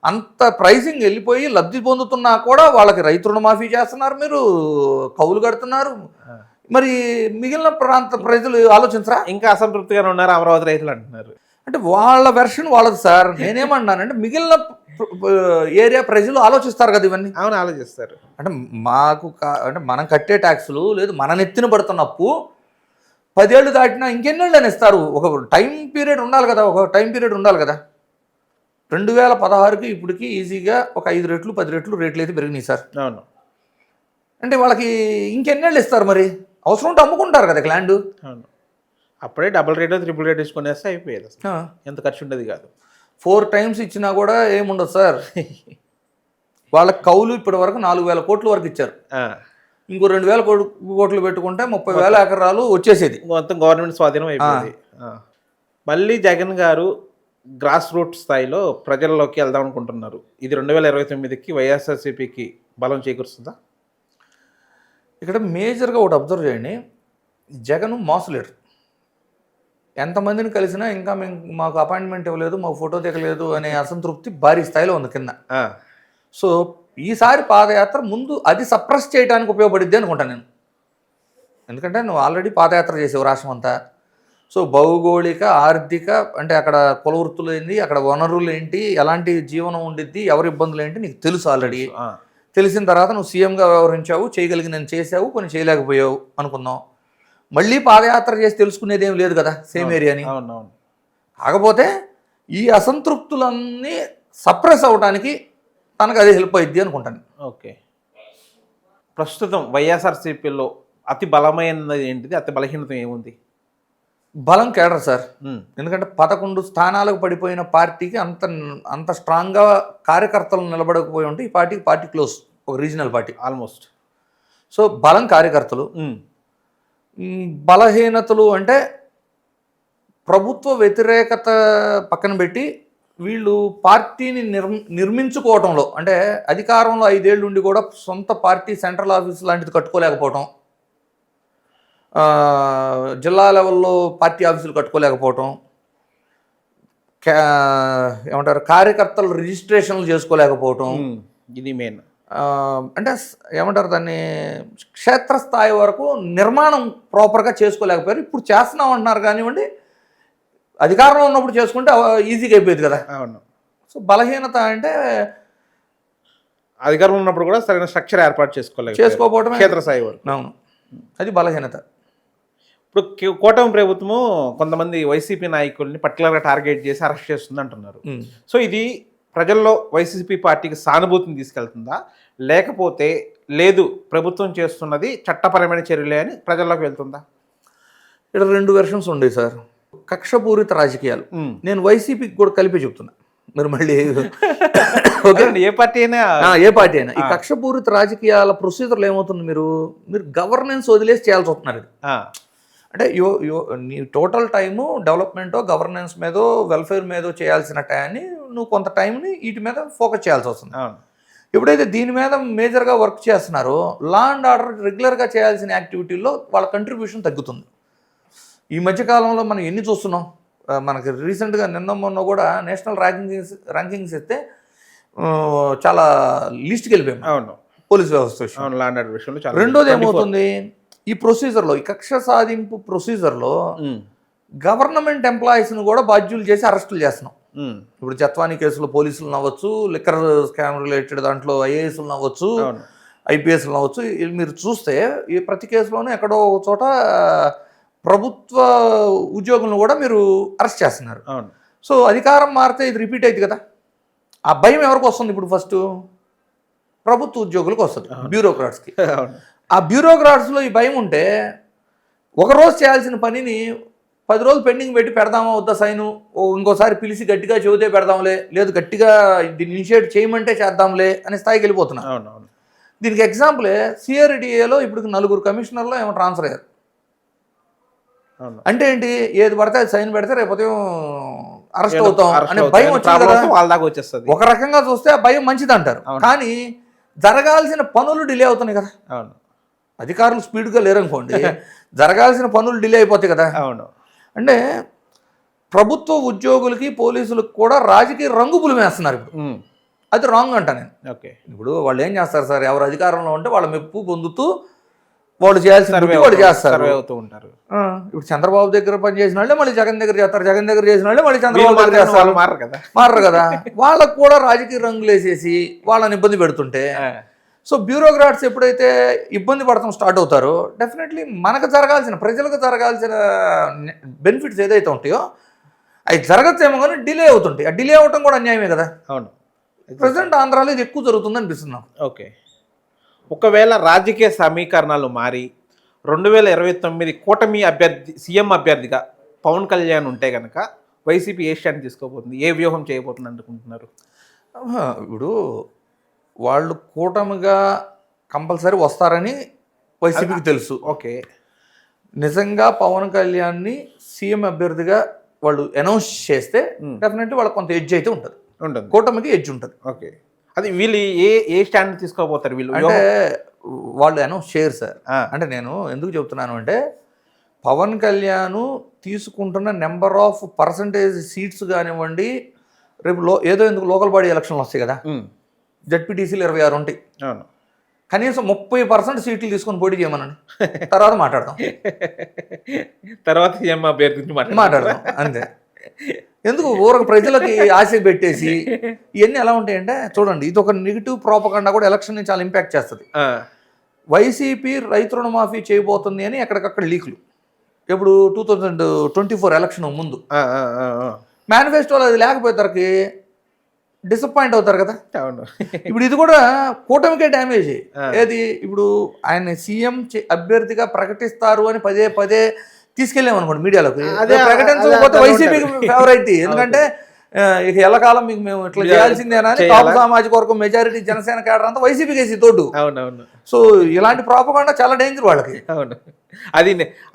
అంత ప్రైసింగ్ వెళ్ళిపోయి లబ్ధి పొందుతున్నా కూడా వాళ్ళకి రైతు రుణమాఫీ చేస్తున్నారు, మీరు కౌలు కడుతున్నారు. మరి మిగిలిన ప్రాంత ప్రజలు ఆలోచించరా? ఇంకా అసంతృప్తిగానే ఉన్నారు అమరావతి రైతులు అంటున్నారు. అంటే వాళ్ళ వెర్షన్ వాళ్ళది సార్. నేనేమన్నానంటే మిగిలిన ఏరియా ప్రజలు ఆలోచిస్తారు కదా ఇవన్నీ. అవును, ఆలోచిస్తారు. అంటే అంటే మనం కట్టే ట్యాక్సులు లేదు, మన నెత్తిన పడుతున్న అప్పు 10 ఏళ్ళు దాటినా ఇంకెన్నేళ్ళు అని ఇస్తారు. ఒక టైం పీరియడ్ ఉండాలి కదా, 2016కి ఇప్పటికి ఈజీగా ఒక 5 రెట్లు 10 రెట్లు రేట్లు అయితే పెరిగినాయి సార్. అవును. అంటే వాళ్ళకి ఇంకెన్నేళ్ళు ఇస్తారు? మరి అవసరం ఉంటే అమ్ముకుంటారు కదా ల్యాండ్. అవును. అప్పుడే డబుల్ రేట్ ట్రిపుల్ రేట్ తీసుకునేస్తే అయిపోయేది. అసలు ఎంత ఖర్చు ఉండేది కాదు. 4 times ఇచ్చినా కూడా ఏముండదు సార్. వాళ్ళకి కౌలు ఇప్పటి వరకు 4,000 కోట్ల వరకు ఇచ్చారు. ఇంకో 2,000 కోట్లు పెట్టుకుంటే 30,000 ఎకరాలు వచ్చేసేది, మొత్తం గవర్నమెంట్ స్వాధీనం అయిపోయింది. మళ్ళీ జగన్ గారు గ్రాస్ రూట్ స్థాయిలో ప్రజల్లోకి వెళ్దాం అనుకుంటున్నారు. ఇది 2029కి వైఎస్ఆర్సీపీకి బలం చేకూరుస్తుందా? ఇక్కడ మేజర్గా ఒకటి అబ్జర్వ్ చేయండి. Jagan mass leader. ఎంతమందిని కలిసినా ఇంకా మాకు అపాయింట్మెంట్ ఇవ్వలేదు, మాకు ఫోటో దిగలేదు అనే అసంతృప్తి భారీ స్థాయిలో ఉంది కింద. సో ఈసారి పాదయాత్ర ముందు అది సప్రెస్ చేయడానికి ఉపయోగపడిద్ది అనుకుంటాను నేను. ఎందుకంటే నువ్వు ఆల్రెడీ పాదయాత్ర చేసావు రాష్ట్రం అంతా. సో భౌగోళిక ఆర్థిక అంటే అక్కడ కుల వృత్తులు ఏంటి, అక్కడ వనరులు ఏంటి, ఎలాంటి జీవనం ఉండిద్ది, ఎవరి ఇబ్బందులు ఏంటి నీకు తెలుసు ఆల్రెడీ. తెలిసిన తర్వాత నువ్వు సీఎంగా వ్యవహరించావు, చేయగలిగి నేను చేసావు, కొన్ని చేయలేకపోయావు అనుకుందాం. మళ్ళీ పాదయాత్ర చేసి తెలుసుకునేది ఏం లేదు కదా సేమ్ ఏరియాని. కాకపోతే ఈ అసంతృప్తులన్నీ సప్రెస్ అవ్వడానికి తనకు అదే హెల్ప్ అయ్యిద్ది అనుకుంటాను. ఓకే. ప్రస్తుతం వైఎస్ఆర్సీపీలో అతి బలమైనది ఏంటిది, అతి బలహీనత ఏముంది? బలం కేడర్ సార్. ఎందుకంటే 11 స్థానాలకు పడిపోయిన పార్టీకి అంత స్ట్రాంగ్గా కార్యకర్తలు నిలబడకపోయి ఉంటే ఈ పార్టీ క్లోజ్, ఒక రీజనల్ పార్టీ ఆల్మోస్ట్. సో బలం కార్యకర్తలు. బలహీనతలు అంటే ప్రభుత్వ వ్యతిరేకత పక్కన పెట్టి వీళ్ళు పార్టీని నిర్మించుకోవటంలో, అంటే అధికారంలో 5 ఏళ్ళు ఉండి కూడా సొంత పార్టీ సెంట్రల్ ఆఫీస్ లాంటిది కట్టుకోలేకపోవటం, జిల్లా లెవెల్లో పార్టీ ఆఫీసులు కట్టుకోలేకపోవటం, ఏమంటారు కార్యకర్తలు రిజిస్ట్రేషన్లు చేసుకోలేకపోవటం, ఇది మెయిన్. అంటే ఏమంటారు దాన్ని, క్షేత్రస్థాయి వరకు నిర్మాణం ప్రాపర్గా చేసుకోలేకపోయారు. ఇప్పుడు చేస్తున్నాం అంటున్నారు కానివ్వండి, అధికారంలో ఉన్నప్పుడు చేసుకుంటే ఈజీగా అయిపోయింది కదా. అవును. సో బలహీనత అంటే అధికారంలో ఉన్నప్పుడు కూడా సరైన స్ట్రక్చర్ ఏర్పాటు చేసుకోకపోవడం, క్షేత్రస్థాయి వరకు. అవును, అది బలహీనత. ఇప్పుడు కూటమి ప్రభుత్వము కొంతమంది వైసీపీ నాయకుల్ని పర్టికులర్గా టార్గెట్ చేసి అరెస్ట్ చేస్తుంది అంటున్నారు. సో ఇది ప్రజల్లో వైసీపీ పార్టీకి సానుభూతిని తీసుకెళ్తుందా, లేకపోతే లేదు ప్రభుత్వం చేస్తున్నది చట్టపరమైన చర్యలే అని ప్రజల్లోకి వెళ్తుందా? ఇక్కడ 2 వెర్షన్స్ ఉండేవి సార్. కక్షపూరిత రాజకీయాలు నేను వైసీపీకి కూడా కలిపి చెప్తున్నా. మీరు మళ్ళీ ఏ పార్టీ అయినా ఈ కక్షపూరిత రాజకీయాల ప్రొసీజర్లు ఏమవుతుంది, మీరు గవర్నెన్స్ వదిలేసి చేయాల్సి వస్తున్నారు. అంటే నీ టోటల్ టైము డెవలప్మెంటో గవర్నెన్స్ మీదో వెల్ఫేర్ మీదో చేయాల్సిన టైంని నువ్వు కొంత టైంని వీటి మీద ఫోకస్ చేయాల్సి వస్తుంది. ఎప్పుడైతే దీని మీద మేజర్గా వర్క్ చేస్తున్నారో లా అండ్ ఆర్డర్ రెగ్యులర్గా చేయాల్సిన యాక్టివిటీల్లో వాళ్ళ కంట్రిబ్యూషన్ తగ్గుతుంది. ఈ మధ్యకాలంలో మనం ఎన్ని చూస్తున్నాం, మనకి రీసెంట్గా నిన్న మొన్న కూడా నేషనల్ ర్యాంకింగ్స్ ఇస్తే చాలా లీస్ట్కి వెళ్ళిపోయాం. అవును, పోలీస్ వ్యవస్థ విషయంలో. రెండోది ఏమవుతుంది, ఈ ప్రొసీజర్లో, ఈ కక్ష సాధింపు ప్రొసీజర్లో గవర్నమెంట్ ఎంప్లాయీస్ని కూడా బాధ్యులు చేసి అరెస్టులు చేస్తున్నాం. ఇప్పుడు జత్వానీ కేసులో పోలీసులు నవ్వచ్చు, లిక్కర్ స్కామ్ రిలేటెడ్ దాంట్లో ఐఏఎస్లు నవ్వచ్చు, ఐపీఎస్లు నవ్వచ్చు. మీరు చూస్తే ఈ ప్రతి కేసులోనూ ఎక్కడో ఒక చోట ప్రభుత్వ ఉద్యోగులను కూడా మీరు అరెస్ట్ చేస్తున్నారు. సో అధికారం మారితే ఇది రిపీట్ అయింది కదా. ఆ భయం ఎవరికి వస్తుంది ఇప్పుడు? ఫస్ట్ ప్రభుత్వ ఉద్యోగులకు వస్తుంది, బ్యూరోక్రాట్స్కి. ఆ బ్యూరోక్రాట్స్లో ఈ భయం ఉంటే ఒకరోజు చేయాల్సిన పనిని 10 రోజులు పెండింగ్ పెట్టి పెడదామా వద్దా సైను, ఇంకోసారి పిలిచి గట్టిగా చెబితే పెడదాంలే, లేదు గట్టిగా దీన్ని ఇనిషియేట్ చేయమంటే చేద్దాంలే అనే స్థాయికి వెళ్ళిపోతున్నా. దీనికి ఎగ్జాంపులే సిఆర్డిఏలో ఇప్పుడు 4 కమిషనర్లు ఏమో ట్రాన్స్ఫర్ అయ్యారు. అవును. అంటే ఏంటి, ఏది పడితే అది సైన్ పెడితే రేపు ఉదయం అరెస్ట్ ఏదో అవుతాం అరెస్ట్ అనే అవుతాయి. భయం ఏదో వచ్చింది ప్రాబ్లం కదా. వస్తే వాళ్ళ దాకా వచ్చేస్తుంది. ఒక రకంగా చూస్తే ఆ భయం మంచిది అంటారు, అవును. కానీ జరగాల్సిన పనులు డిలే అవుతున్నాయి కదా. అవును. అధికారులు స్పీడ్గా లేరనుకోండి, జరగాల్సిన పనులు డిలే అయిపోతాయి కదా. అవును. అంటే ప్రభుత్వ ఉద్యోగులకి పోలీసులకు కూడా రాజకీయ రంగు పులిమేస్తున్నారు ఇప్పుడు. ఉమ్. అది రాంగ్ అంట నేను. ఓకే. ఇప్పుడు వాళ్ళు ఏం చేస్తారు సార్, ఎవరు అధికారంలో ఉంటే వాళ్ళ మెప్పు పొందుతూ వాళ్ళు చేయాల్సిన సర్వే డ్యూటీ వాళ్ళు చేస్తారు. సర్వే అవుతూ ఉంటారు. ఇప్పుడు చంద్రబాబు దగ్గర పనిచేసిన వాళ్ళే మళ్ళీ జగన్ దగ్గర చేస్తారు, జగన్ దగ్గర చేసిన వాళ్ళే మళ్ళీ చంద్రబాబు వీళ్ళు దగ్గర మాత్రం చేస్తారు. వాళ్ళు మారరు కదా. మారరు కదా. వాళ్ళకు కూడా రాజకీయ రంగులు వేసేసి వాళ్ళని ఇబ్బంది పెడుతుంటే, సో బ్యూరోక్రాట్స్ ఎప్పుడైతే ఇబ్బంది పడటం స్టార్ట్ అవుతారో డెఫినెట్లీ మనకు జరగాల్సిన, ప్రజలకు జరగాల్సిన బెనిఫిట్స్ ఏదైతే ఉంటాయో అవి జరగచ్చేమో కానీ డిలే అవుతుంటాయి. ఆ డిలే అవటం కూడా అన్యాయమే కదా. అవును. ప్రజెంట్ ఆంధ్రాలో ఇది ఎక్కువ జరుగుతుంది అనిపిస్తుంది నాకు. ఓకే. ఒకవేళ రాజకీయ సమీకరణాలు మారి 2029 కూటమి అభ్యర్థి సీఎం అభ్యర్థిగా పవన్ కళ్యాణ్ ఉంటే కనుక వైసీపీ ఏ స్టాండ్ తీసుకోబోతుంది, ఏ వ్యూహం చేయబోతుంది అనుకుంటున్నారు? ఇప్పుడు వాళ్ళు కూటమిగా కంపల్సరీ వస్తారని వైసీపీకి తెలుసు. ఓకే. నిజంగా పవన్ కళ్యాణ్ని సీఎం అభ్యర్థిగా వాళ్ళు అనౌన్స్ చేస్తే డెఫినెట్లీ వాళ్ళకి కొంత ఎడ్జ్ అయితే ఉంటుంది, కూటమికి ఎడ్జ్ ఉంటుంది. ఓకే. అది వీళ్ళు ఏ స్టాండ్ తీసుకోబోతారు వీళ్ళు? అంటే వాళ్ళు అనౌన్స్ చేయరు సార్. అంటే నేను ఎందుకు చెప్తున్నాను అంటే, పవన్ కళ్యాణ్ తీసుకుంటున్న నెంబర్ ఆఫ్ పర్సంటేజ్ సీట్స్ కానివ్వండి, రేపు ఏదో ఎందుకు లోకల్ బాడీ ఎలక్షన్లు వస్తాయి కదా, జడ్పీటీసీలు 26 ఉంటాయి. అవును. కనీసం 30% సీట్లు తీసుకొని పోటీ చేయమనండి, తర్వాత మాట్లాడదాం. తర్వాత సీఎం అభ్యర్థి గురించి మాట్లాడదాం అంతే. ఎందుకు ఊరకు ప్రజలకి ఆశ పెట్టేసి ఇవన్నీ ఎలా ఉంటాయంటే, చూడండి ఇది ఒక నెగిటివ్ ప్రోపగండా కూడా ఎలక్షన్ని చాలా ఇంపాక్ట్ చేస్తుంది. వైసీపీ రైతు రుణమాఫీ చేయబోతుంది అని ఎక్కడికక్కడ లీకులు, ఇప్పుడు 2024 ఎలక్షన్ ముందు మేనిఫెస్టోలో అది లేకపోయేసరికి డిసప్పాయింట్ అవుతారు కదా. అవును. ఇప్పుడు ఇది కూడా కూటమికే డ్యామేజ్. ఏది, ఇప్పుడు ఆయన సీఎం అభ్యర్థిగా ప్రకటిస్తారు అని పదే పదే తీసుకెళ్ళామనుకోండి మీడియాలోకి, ప్రకటించకపోతే వైసీపీకి ఫేవరైట్. ఎందుకంటే ఇక ఎల్లకాలం మీకు మేము ఇట్లా చేయాల్సిందేనా అని కాపు సామాజిక వర్గం మెజారిటీ జనసేన కేడర్ అంతా వైసీపీకి వేసి తోడు. అవునవును. సో ఇలాంటి ప్రాపగాండా చాలా డేంజర్ వాళ్ళకి. అవును. అది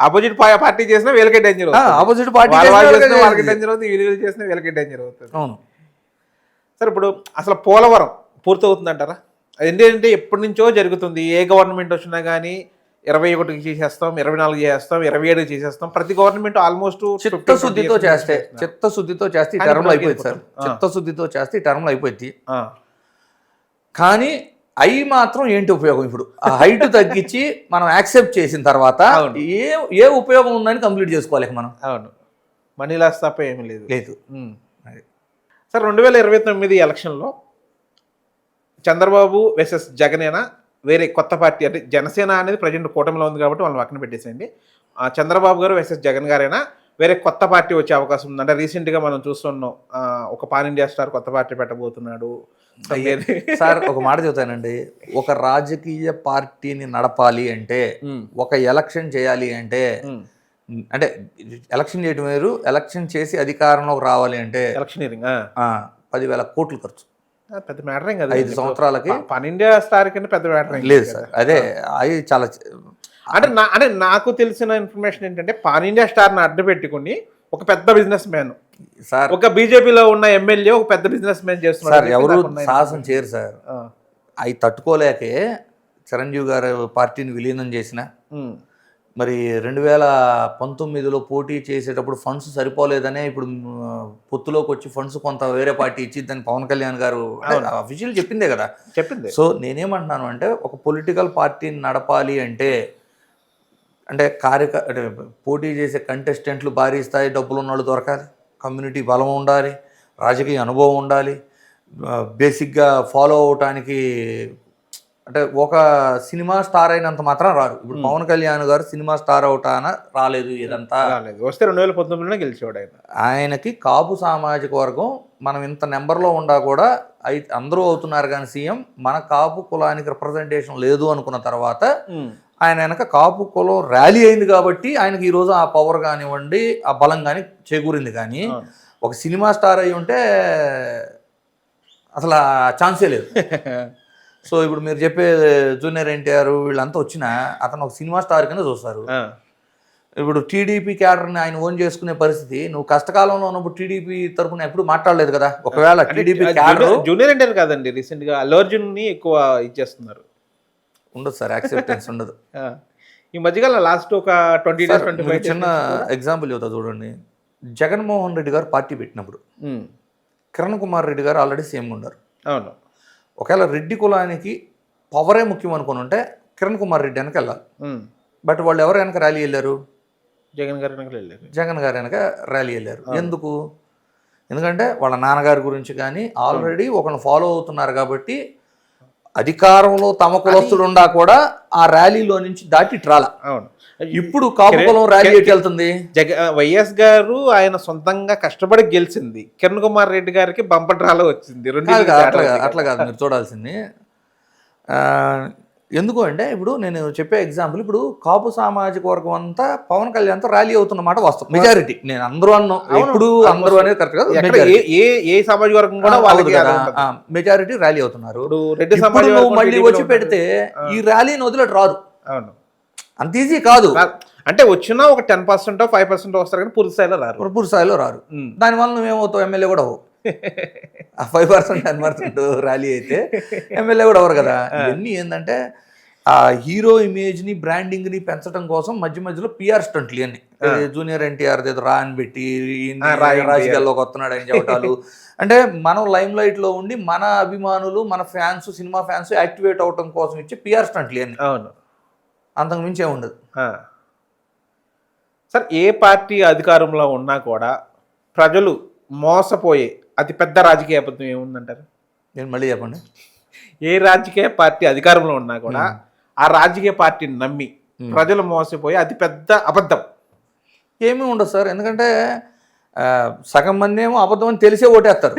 ఆపోజిట్ పార్టీ చేసినా వీళ్ళకే డేంజర్, ఆపోజిట్ పార్టీ వాళ్ళకి డేంజర్ అవుతుంది, వీళ్ళు చేసినా వీళ్ళకే డేంజర్ అవుతుంది. అవును సార్, ఇప్పుడు అసలు పోలవరం పూర్తవుతుంది అంటారా? ఏంటంటే ఎప్పటి నుంచో జరుగుతుంది, ఏ గవర్నమెంట్ వచ్చినా కానీ 21కి చేసేస్తాం, 24 చేసేస్తాం, 27కి చేసేస్తాం. ప్రతి గవర్నమెంట్ ఆల్మోస్ట్ చిత్తశుద్ధితో చేస్తే ఈ టర్మ్లో అయిపోయింది సార్. చిత్తశుద్ధితో చేస్తే ఈ టర్మ్లో అయిపోయింది. కానీ అవి మాత్రం ఏంటి ఉపయోగం? ఇప్పుడు ఆ హైట్ తగ్గించి మనం యాక్సెప్ట్ చేసిన తర్వాత ఏ ఉపయోగం ఉందని కంప్లీట్ చేసుకోవాలి మనం. అవును. మనీ లాస్ తప్ప ఏమీ లేదు. సార్, 2029 ఎలక్షన్లో చంద్రబాబు వర్సెస్ జగనేనా, వేరే కొత్త పార్టీ అంటే జనసేన అనేది ప్రజెంట్ కూటమిలో ఉంది కాబట్టి వాళ్ళని పక్కన పెట్టేసేయండి, చంద్రబాబు గారు వర్సెస్ జగన్ గారైనా వేరే కొత్త పార్టీ వచ్చే అవకాశం ఉంది? అంటే రీసెంట్గా మనం చూస్తున్నాం, ఒక పాన్ ఇండియా స్టార్ కొత్త పార్టీ పెట్టబోతున్నాడు. సార్ ఒక మాట చెబుతానండి, ఒక రాజకీయ పార్టీని నడపాలి అంటే, ఒక ఎలక్షన్ చేయాలి అంటే, అంటే ఎలక్షన్ చేయడం వేరు, ఎలక్షన్ చేసి అధికారంలోకి రావాలి అంటే ఎలక్షనీరింగ్ 10,000 కోట్లు ఖర్చు. పెద్ద మ్యాటర్ ఏం కదా, 5 సంవత్సరాలకి. పాన్ ఇండియా స్టార్ కంటే పెద్ద మ్యాటర్ లేదు సార్. అదే అది చాలా అంటే నాకు తెలిసిన ఇన్ఫర్మేషన్ ఏంటంటే, పాన్ ఇండియా స్టార్ని అడ్డు పెట్టుకుని ఒక పెద్ద బిజినెస్ మ్యాన్ సార్, ఒక బీజేపీలో ఉన్న ఎమ్మెల్యే ఒక పెద్ద బిజినెస్ మ్యాన్ చేస్తున్నారు. ఎవరు సాహసం చేయరు సార్. అవి తట్టుకోలేకే చిరంజీవి గారు పార్టీని విలీనం చేసిన, మరి 2019లో పోటీ చేసేటప్పుడు ఫండ్స్ సరిపోలేదనే ఇప్పుడు పొత్తులోకి వచ్చి ఫండ్స్ కొంత వేరే పార్టీ ఇచ్చిద్దని పవన్ కళ్యాణ్ గారు అఫీషియల్ చెప్పిందే కదా. చెప్పింది. సో నేనేమంటున్నాను అంటే, ఒక పొలిటికల్ పార్టీని నడపాలి అంటే అంటే పోటీ చేసే కంటెస్టెంట్లు భారీ స్థాయి డబ్బులు ఉన్నవాళ్ళు దొరకాలి, కమ్యూనిటీ బలం ఉండాలి, రాజకీయ అనుభవం ఉండాలి, బేసిక్గా ఫాలో అవటానికి అంటే ఒక సినిమా స్టార్ అయినంత మాత్రం రారు. ఇప్పుడు పవన్ కళ్యాణ్ గారు సినిమా స్టార్ అవటాన రాలేదు, ఇదంతా రాలేదు. వస్తే 2019లోనే గెలిచేవాడు ఆయన. ఆయనకి కాపు సామాజిక వర్గం మనం ఇంత నెంబర్లో ఉండా కూడా అందరూ అవుతున్నారు కానీ సీఎం, మన కాపు కులానికి రిప్రజెంటేషన్ లేదు అనుకున్న తర్వాత ఆయన వెనక కాపు కులం ర్యాలీ అయింది కాబట్టి ఆయనకి ఈరోజు ఆ పవర్ కానివ్వండి, ఆ బలం కానీ చేకూరింది. కానీ ఒక సినిమా స్టార్ అయి ఉంటే అసలు ఛాన్సే లేదు. సో ఇప్పుడు మీరు చెప్పే జూనియర్ ఎన్టీఆర్ వీళ్ళంతా వచ్చినా అతను ఒక సినిమా స్టార్ కింద చూస్తారు. ఇప్పుడు టీడీపీ క్యాడర్ని ఆయన ఓన్ చేసుకునే పరిస్థితి, నువ్వు కష్టకాలంలో ఉన్నప్పుడు టీడీపీ తరఫున ఎప్పుడు మాట్లాడలేదు కదా. ఒకవేళ టీడీపీ క్యాడర్ జూనియర్ ఎన్టీఆర్ కాదండి, రీసెంట్ గా అల్లు అర్జున్ ని ఎక్కువ ఇచ్చేస్తున్నారు. ఉండదు సార్, యాక్సెప్టెన్స్ ఉండదు. ఈ మధ్యకాలం లాస్ట్ ఒక 20 days 25 days చిన్న ఎగ్జాంపుల్ చెబుతా చూడండి. జగన్మోహన్ రెడ్డి గారు పార్టీ పెట్టినప్పుడు కిరణ్ కుమార్ రెడ్డి గారు ఆల్రెడీ సీఎంగా ఉన్నారు. అవును. ఒకవేళ రెడ్డి కులానికి పవరే ముఖ్యం అనుకుని ఉంటే కిరణ్ కుమార్ రెడ్డి వెనక వెళ్ళాలి. బట్ వాళ్ళు ఎవరు వెనక ర్యాలీ వెళ్ళారు? జగన్ గారు వెనక వెళ్ళారు. జగన్ గారు వెనక ర్యాలీ వెళ్ళారు. ఎందుకు? ఎందుకంటే వాళ్ళ నాన్నగారి గురించి కానీ ఆల్రెడీ ఒకరిని ఫాలో అవుతున్నారు కాబట్టి అధికారంలో తమ కులస్తులు ఉండా కూడా ఆ ర్యాలీలో నుంచి దాటి ట్రాల. అవును. ఇప్పుడు కాపు కులం ర్యాలీ ఎట్టి వెళ్తుంది. వైఎస్ గారు ఆయన సొంతంగా కష్టపడి గెలిచింది, కిరణ్ కుమార్ రెడ్డి గారికి బంపర్ డ్రాలో వచ్చింది. అట్లా కాదు మీరు చూడాల్సింది. ఎందుకు అంటే ఇప్పుడు నేను చెప్పే ఎగ్జాంపుల్, ఇప్పుడు కాపు సామాజిక వర్గం అంతా పవన్ కళ్యాణ్తో ర్యాలీ అవుతున్నమాట వాస్తవం. మెజారిటీ, నేను అందరూ అన్నా ఇప్పుడు అందరూ అనేది కరెక్ట్ కాదు, ఏ సామాజిక వర్గం కూడా వాళ్ళకి మెజారిటీ ర్యాలీ అవుతున్నారు. రెడ్డి మళ్ళీ వచ్చి పెడితే ఈ ర్యాలీని వదిలేటు రారు. అవును, అంత ఈజీ కాదు. అంటే వచ్చినా ఒక 10% 5% వస్తారు కానీ పూర్తి స్థాయిలో రారు. పూర్తి స్థాయిలో రారు. దానివల్ల నువ్వేమవుతావు? ఎమ్మెల్యే కూడా అవ్వవు. 5% 10% ర్యాలీ అయితే ఎమ్మెల్యే కూడా అవ్వరు కదా. ఇవన్నీ ఏంటంటే ఆ హీరో ఇమేజ్ని బ్రాండింగ్ని పెంచడం కోసం మధ్య మధ్యలో పిఆర్ స్టంట్లు ఇవన్నీ. జూనియర్ ఎన్టీఆర్ ఏదో రా అని పెట్టి రాజకీయాల్లోకి వస్తున్నాడు అని చెప్పటాలు. అంటే మనం లైమ్ లైట్లో ఉండి మన అభిమానులు, మన ఫ్యాన్స్, సినిమా ఫ్యాన్స్ యాక్టివేట్ అవడం కోసం ఇచ్చి పిఆర్ స్టంట్లు ఇవన్నీ. అవును, అంతకు మించే ఉండదు సార్. ఏ పార్టీ అధికారంలో ఉన్నా కూడా ప్రజలు మోసపోయే అతి పెద్ద రాజకీయ అబద్ధం ఏముందంటారు? నేను మళ్ళీ చెప్పండి. ఏ రాజకీయ పార్టీ అధికారంలో ఉన్నా కూడా ఆ రాజకీయ పార్టీని నమ్మి ప్రజలు మోసపోయే అతి పెద్ద అబద్ధం ఏమీ ఉండదు సార్. ఎందుకంటే సగం మంది ఏమో అబద్ధం అని తెలిసే ఓటేస్తారు,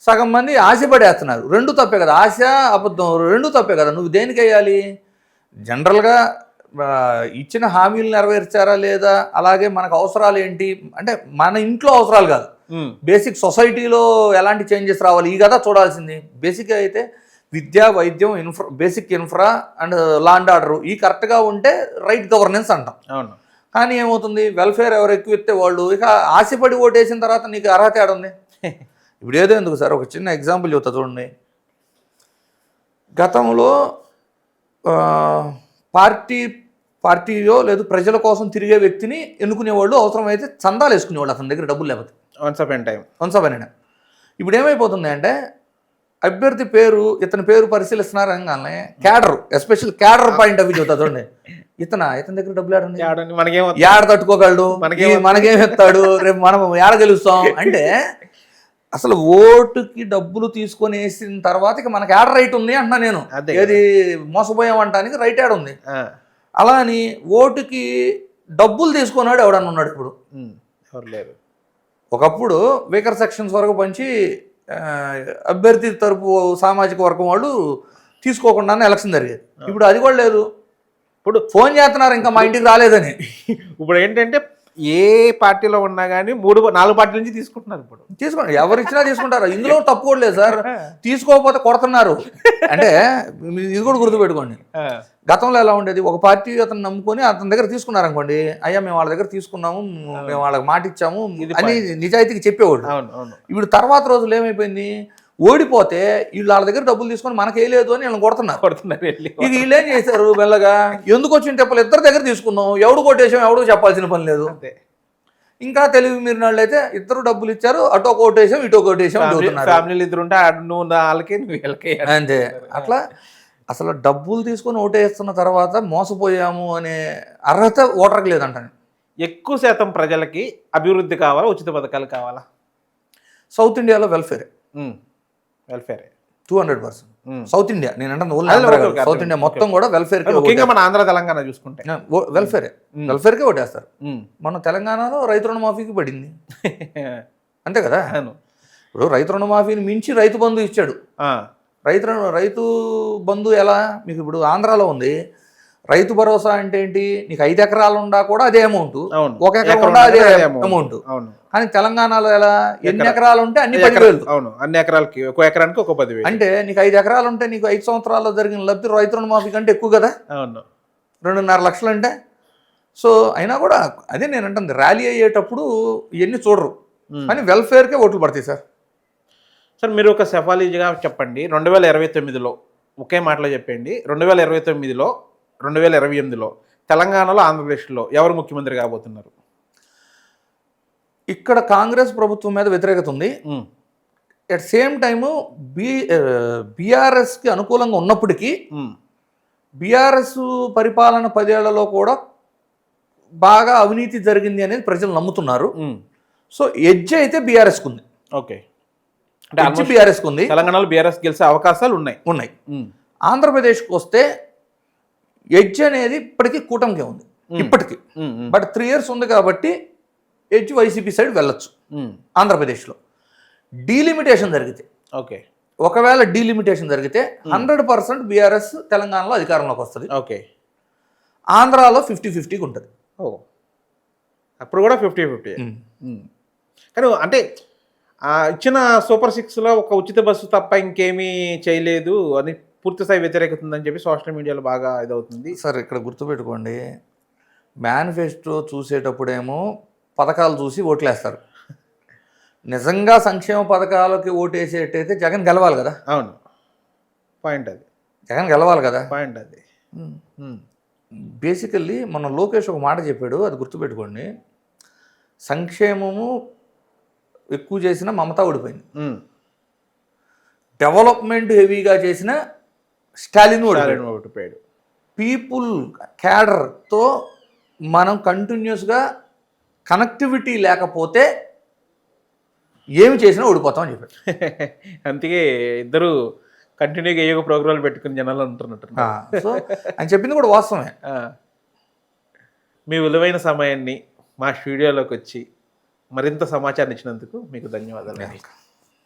సగం మంది ఆశపడేస్తున్నారు. రెండు తప్పే కదా, ఆశ అబద్ధం రెండు తప్పే కదా. నువ్వు దేనికి వేయాలి? జనరల్గా ఇచ్చిన హామీలు నెరవేర్చారా లేదా, అలాగే మనకు అవసరాలు ఏంటి అంటే మన ఇంట్లో అవసరాలు కాదు, బేసిక్ సొసైటీలో ఎలాంటి చేంజెస్ రావాలి ఈ కదా చూడాల్సింది. బేసిక్గా అయితే విద్య, వైద్యం, basic infra and law and order ఈ కరెక్ట్గా ఉంటే రైట్ గవర్నెన్స్ అంటాం. అవును. కానీ ఏమవుతుంది, వెల్ఫేర్ ఎవరు ఎక్కువ ఇస్తే వాళ్ళు ఇక ఆశపడి ఓటేసిన తర్వాత నీకు అర్హత ఏడుంది? ఇప్పుడు ఏదో ఎందుకు సార్, ఒక చిన్న ఎగ్జాంపుల్ చెప్తా చూడండి. గతంలో పార్టీలో లేదు ప్రజల కోసం తిరిగే వ్యక్తిని ఎన్నుకునేవాళ్ళు, అవసరమైతే చందాలు వేసుకునేవాళ్ళు అతని దగ్గర డబ్బులు లేకపోతే. వన్స్ అప్ అండ్ ఇప్పుడు ఏమైపోతుంది అంటే అభ్యర్థి పేరు, ఇతని పేరు పరిశీలిస్తున్నారు అనగానే cadre, special cadre point of view చూస్తా చూడండి. ఇతని దగ్గర డబ్బులు ఏడ తట్టుకోగలడు, మనకేం ఎత్తాడు, రేపు మనం ఏడ గెలుస్తాం అంటే అసలు ఓటుకి డబ్బులు తీసుకొని వేసిన తర్వాత ఇక మనకి యాడ్ రైట్ ఉంది అంటున్నా నేను. ఏది మోసపోయామంటానికి రైట్ యాడ్ ఉంది. అలా అని ఓటుకి డబ్బులు తీసుకున్నాడు ఎవడన్నా ఉన్నాడు ఇప్పుడు? ఎవరు లేరు. ఒకప్పుడు వీకర్ సెక్షన్స్ వరకు పంచి అభ్యర్థి తరపు సామాజిక వర్గం వాళ్ళు తీసుకోకుండానే ఎలక్షన్ జరిగేది. ఇప్పుడు అది కూడా లేదు. ఇప్పుడు ఫోన్ చేస్తున్నారు ఇంకా మా ఇంటికి రాలేదని. ఇప్పుడు ఏంటంటే ఏ పార్టీలో ఉన్నా కానీ 3-4 పార్టీల నుంచి తీసుకుంటున్నారు. ఇప్పుడు తీసుకోండి, ఎవరు ఇచ్చినా తీసుకుంటారు, ఇందులో తప్పు కూడా లేదు సార్. తీసుకోకపోతే కొడుతున్నారు అంటే ఇది కూడా గుర్తుపెట్టుకోండి. గతంలో ఎలా ఉండేది, ఒక పార్టీ అతను నమ్ముకొని అతని దగ్గర తీసుకున్నారు అనుకోండి, అయ్యా మేము వాళ్ళ దగ్గర తీసుకున్నాము, మేము వాళ్ళకి మాట ఇచ్చాము అని నిజాయితీకి చెప్పేవాడు. ఇప్పుడు తర్వాత రోజులు ఏమైపోయింది, ఓడిపోతే వీళ్ళు వాళ్ళ దగ్గర డబ్బులు తీసుకొని మనకి వేయలేదు అని వీళ్ళని కొడుతున్నారు. ఇక వీళ్ళు ఏం చేశారు, మెల్లగా ఎందుకు వచ్చిన టెప్పలు ఇద్దరు దగ్గర తీసుకున్నాం, ఎవడు కొట్టేసాం ఎవడు చెప్పాల్సిన పని లేదు. ఇంకా తెలివి మీరిన వాళ్ళు అయితే ఇద్దరు డబ్బులు ఇచ్చారు, అటో కొట్టేసాం ఇటో కొట్టేసాం చదువుతున్నారు. ఫ్యామిలీలు ఇద్దరు ఉంటే వాళ్ళకి అంతే. అట్లా అసలు డబ్బులు తీసుకొని ఓటేస్తున్న తర్వాత మోసపోయాము అనే అర్హత ఓటర్కి లేదంటాను. ఎక్కువ శాతం ప్రజలకి అభివృద్ధి కావాలా, ఉచిత పథకాలు కావాలా? సౌత్ ఇండియాలో వెల్ఫేర్ 200%. సౌత్ ఇండియా నేను అంటే సౌత్ ఇండియా మొత్తం కూడా వెల్ఫేర్. మన ఆంధ్ర తెలంగాణ చూసుకుంటే వెల్ఫేర్కే ఓటేస్తారు. మన తెలంగాణలో రైతు రుణమాఫీకి పడింది అంతే కదా. ఇప్పుడు రైతు రుణమాఫీని మించి రైతు బంధు ఇచ్చాడు. రైతు బంధు ఎలా మీకు ఇప్పుడు ఆంధ్రాలో ఉంది. రైతు భరోసా అంటే ఏంటి, నీకు 5 ఎకరాలు ఉండా కూడా అదే అమౌంట్, 1 ఎకరం ఉండా అదే అమౌంట్. కానీ తెలంగాణలో ఎలా ఎన్ని ఎకరాలు ఉంటే అన్ని 10,000. అవును, అన్ని ఎకరాలకి ఒక ఎకరానికి ఒక 10,000. అంటే నీకు 5 ఎకరాలు ఉంటే నీకు 5 సంవత్సరాల్లో జరిగిన లబ్ధి రైతు రుణమాఫీ కంటే ఎక్కువ కదా. అవును. 2.5 లక్షలు అంటే. సో అయినా కూడా అదే నేను అంటుంది, ర్యాలీ అయ్యేటప్పుడు ఇవన్నీ చూడరు కానీ వెల్ఫేర్కే ఓట్లు పడతాయి సార్. సార్ మీరు ఒక సెఫాలజీగా చెప్పండి, 2029లో ఒకే మాటలో చెప్పండి, 2029లో 2028లో తెలంగాణలో ఆంధ్రప్రదేశ్లో ఎవరు ముఖ్యమంత్రి కాబోతున్నారు? ఇక్కడ కాంగ్రెస్ ప్రభుత్వం మీద వ్యతిరేకత ఉంది. అట్ సేమ్ టైము బీఆర్ఎస్కి అనుకూలంగా ఉన్నప్పటికీ బీఆర్ఎస్ పరిపాలన 10 ఏళ్లలో కూడా బాగా అవినీతి జరిగింది అనేది ప్రజలు నమ్ముతున్నారు. సో ఎడ్జ్ అయితే బీఆర్ఎస్కి ఉంది. ఓకే, ఎడ్జ్ బీఆర్ఎస్కి ఉంది. తెలంగాణలో బీఆర్ఎస్ గెలిచే అవకాశాలు ఉన్నాయి. ఆంధ్రప్రదేశ్కి వస్తే ఎడ్జ్ అనేది ఇప్పటికీ కూటమికే ఉంది ఇప్పటికీ. బట్ 3 years ఉంది కాబట్టి ఎడ్జ్ వైసీపీ సైడ్ వెళ్ళొచ్చు ఆంధ్రప్రదేశ్లో. డీలిమిటేషన్ జరిగితే, ఓకే, ఒకవేళ డీలిమిటేషన్ జరిగితే 100% బీఆర్ఎస్ తెలంగాణలో అధికారంలోకి వస్తుంది. ఓకే, ఆంధ్రాలో 50-50 ఉంటుంది. అప్పుడు కూడా 50-50. కానీ అంటే ఇచ్చిన సూపర్ 6లో ఒక ఉచిత బస్సు తప్ప ఇంకేమీ చేయలేదు అని పూర్తిస్థాయి వ్యతిరేకత ఉందని చెప్పి సోషల్ మీడియాలో బాగా ఇదవుతుంది. సార్ ఇక్కడ గుర్తుపెట్టుకోండి, మేనిఫెస్టో చూసేటప్పుడేమో పథకాలు చూసి ఓట్లేస్తారు. నిజంగా సంక్షేమ పథకాలకి ఓటేసేటైతే జగన్ గెలవాలి కదా. అవును, పాయింట్ అది. జగన్ గెలవాలి కదా, పాయింట్ అది. బేసికల్లీ మన లోకేష్ ఒక మాట చెప్పాడు, అది గుర్తుపెట్టుకోండి. సంక్షేమము ఎక్కువ చేసిన మమతా ఓడిపోయింది, డెవలప్మెంట్ హెవీగా చేసిన స్టాలిన్ ఓడిపోయాడు. పీపుల్ క్యాడర్తో మనం కంటిన్యూస్గా కనెక్టివిటీ లేకపోతే ఏమి చేసినా ఓడిపోతామని చెప్పాడు. అందుకే ఇద్దరు కంటిన్యూగా ఏదో ప్రోగ్రాంలు పెట్టుకుని జనాలు అంటున్నట్టు. సో ఆయన చెప్పింది కూడా వాస్తవమే. మీ విలువైన సమయాన్ని మా స్టూడియోలోకి వచ్చి మరింత సమాచారం ఇచ్చినందుకు మీకు ధన్యవాదాలు.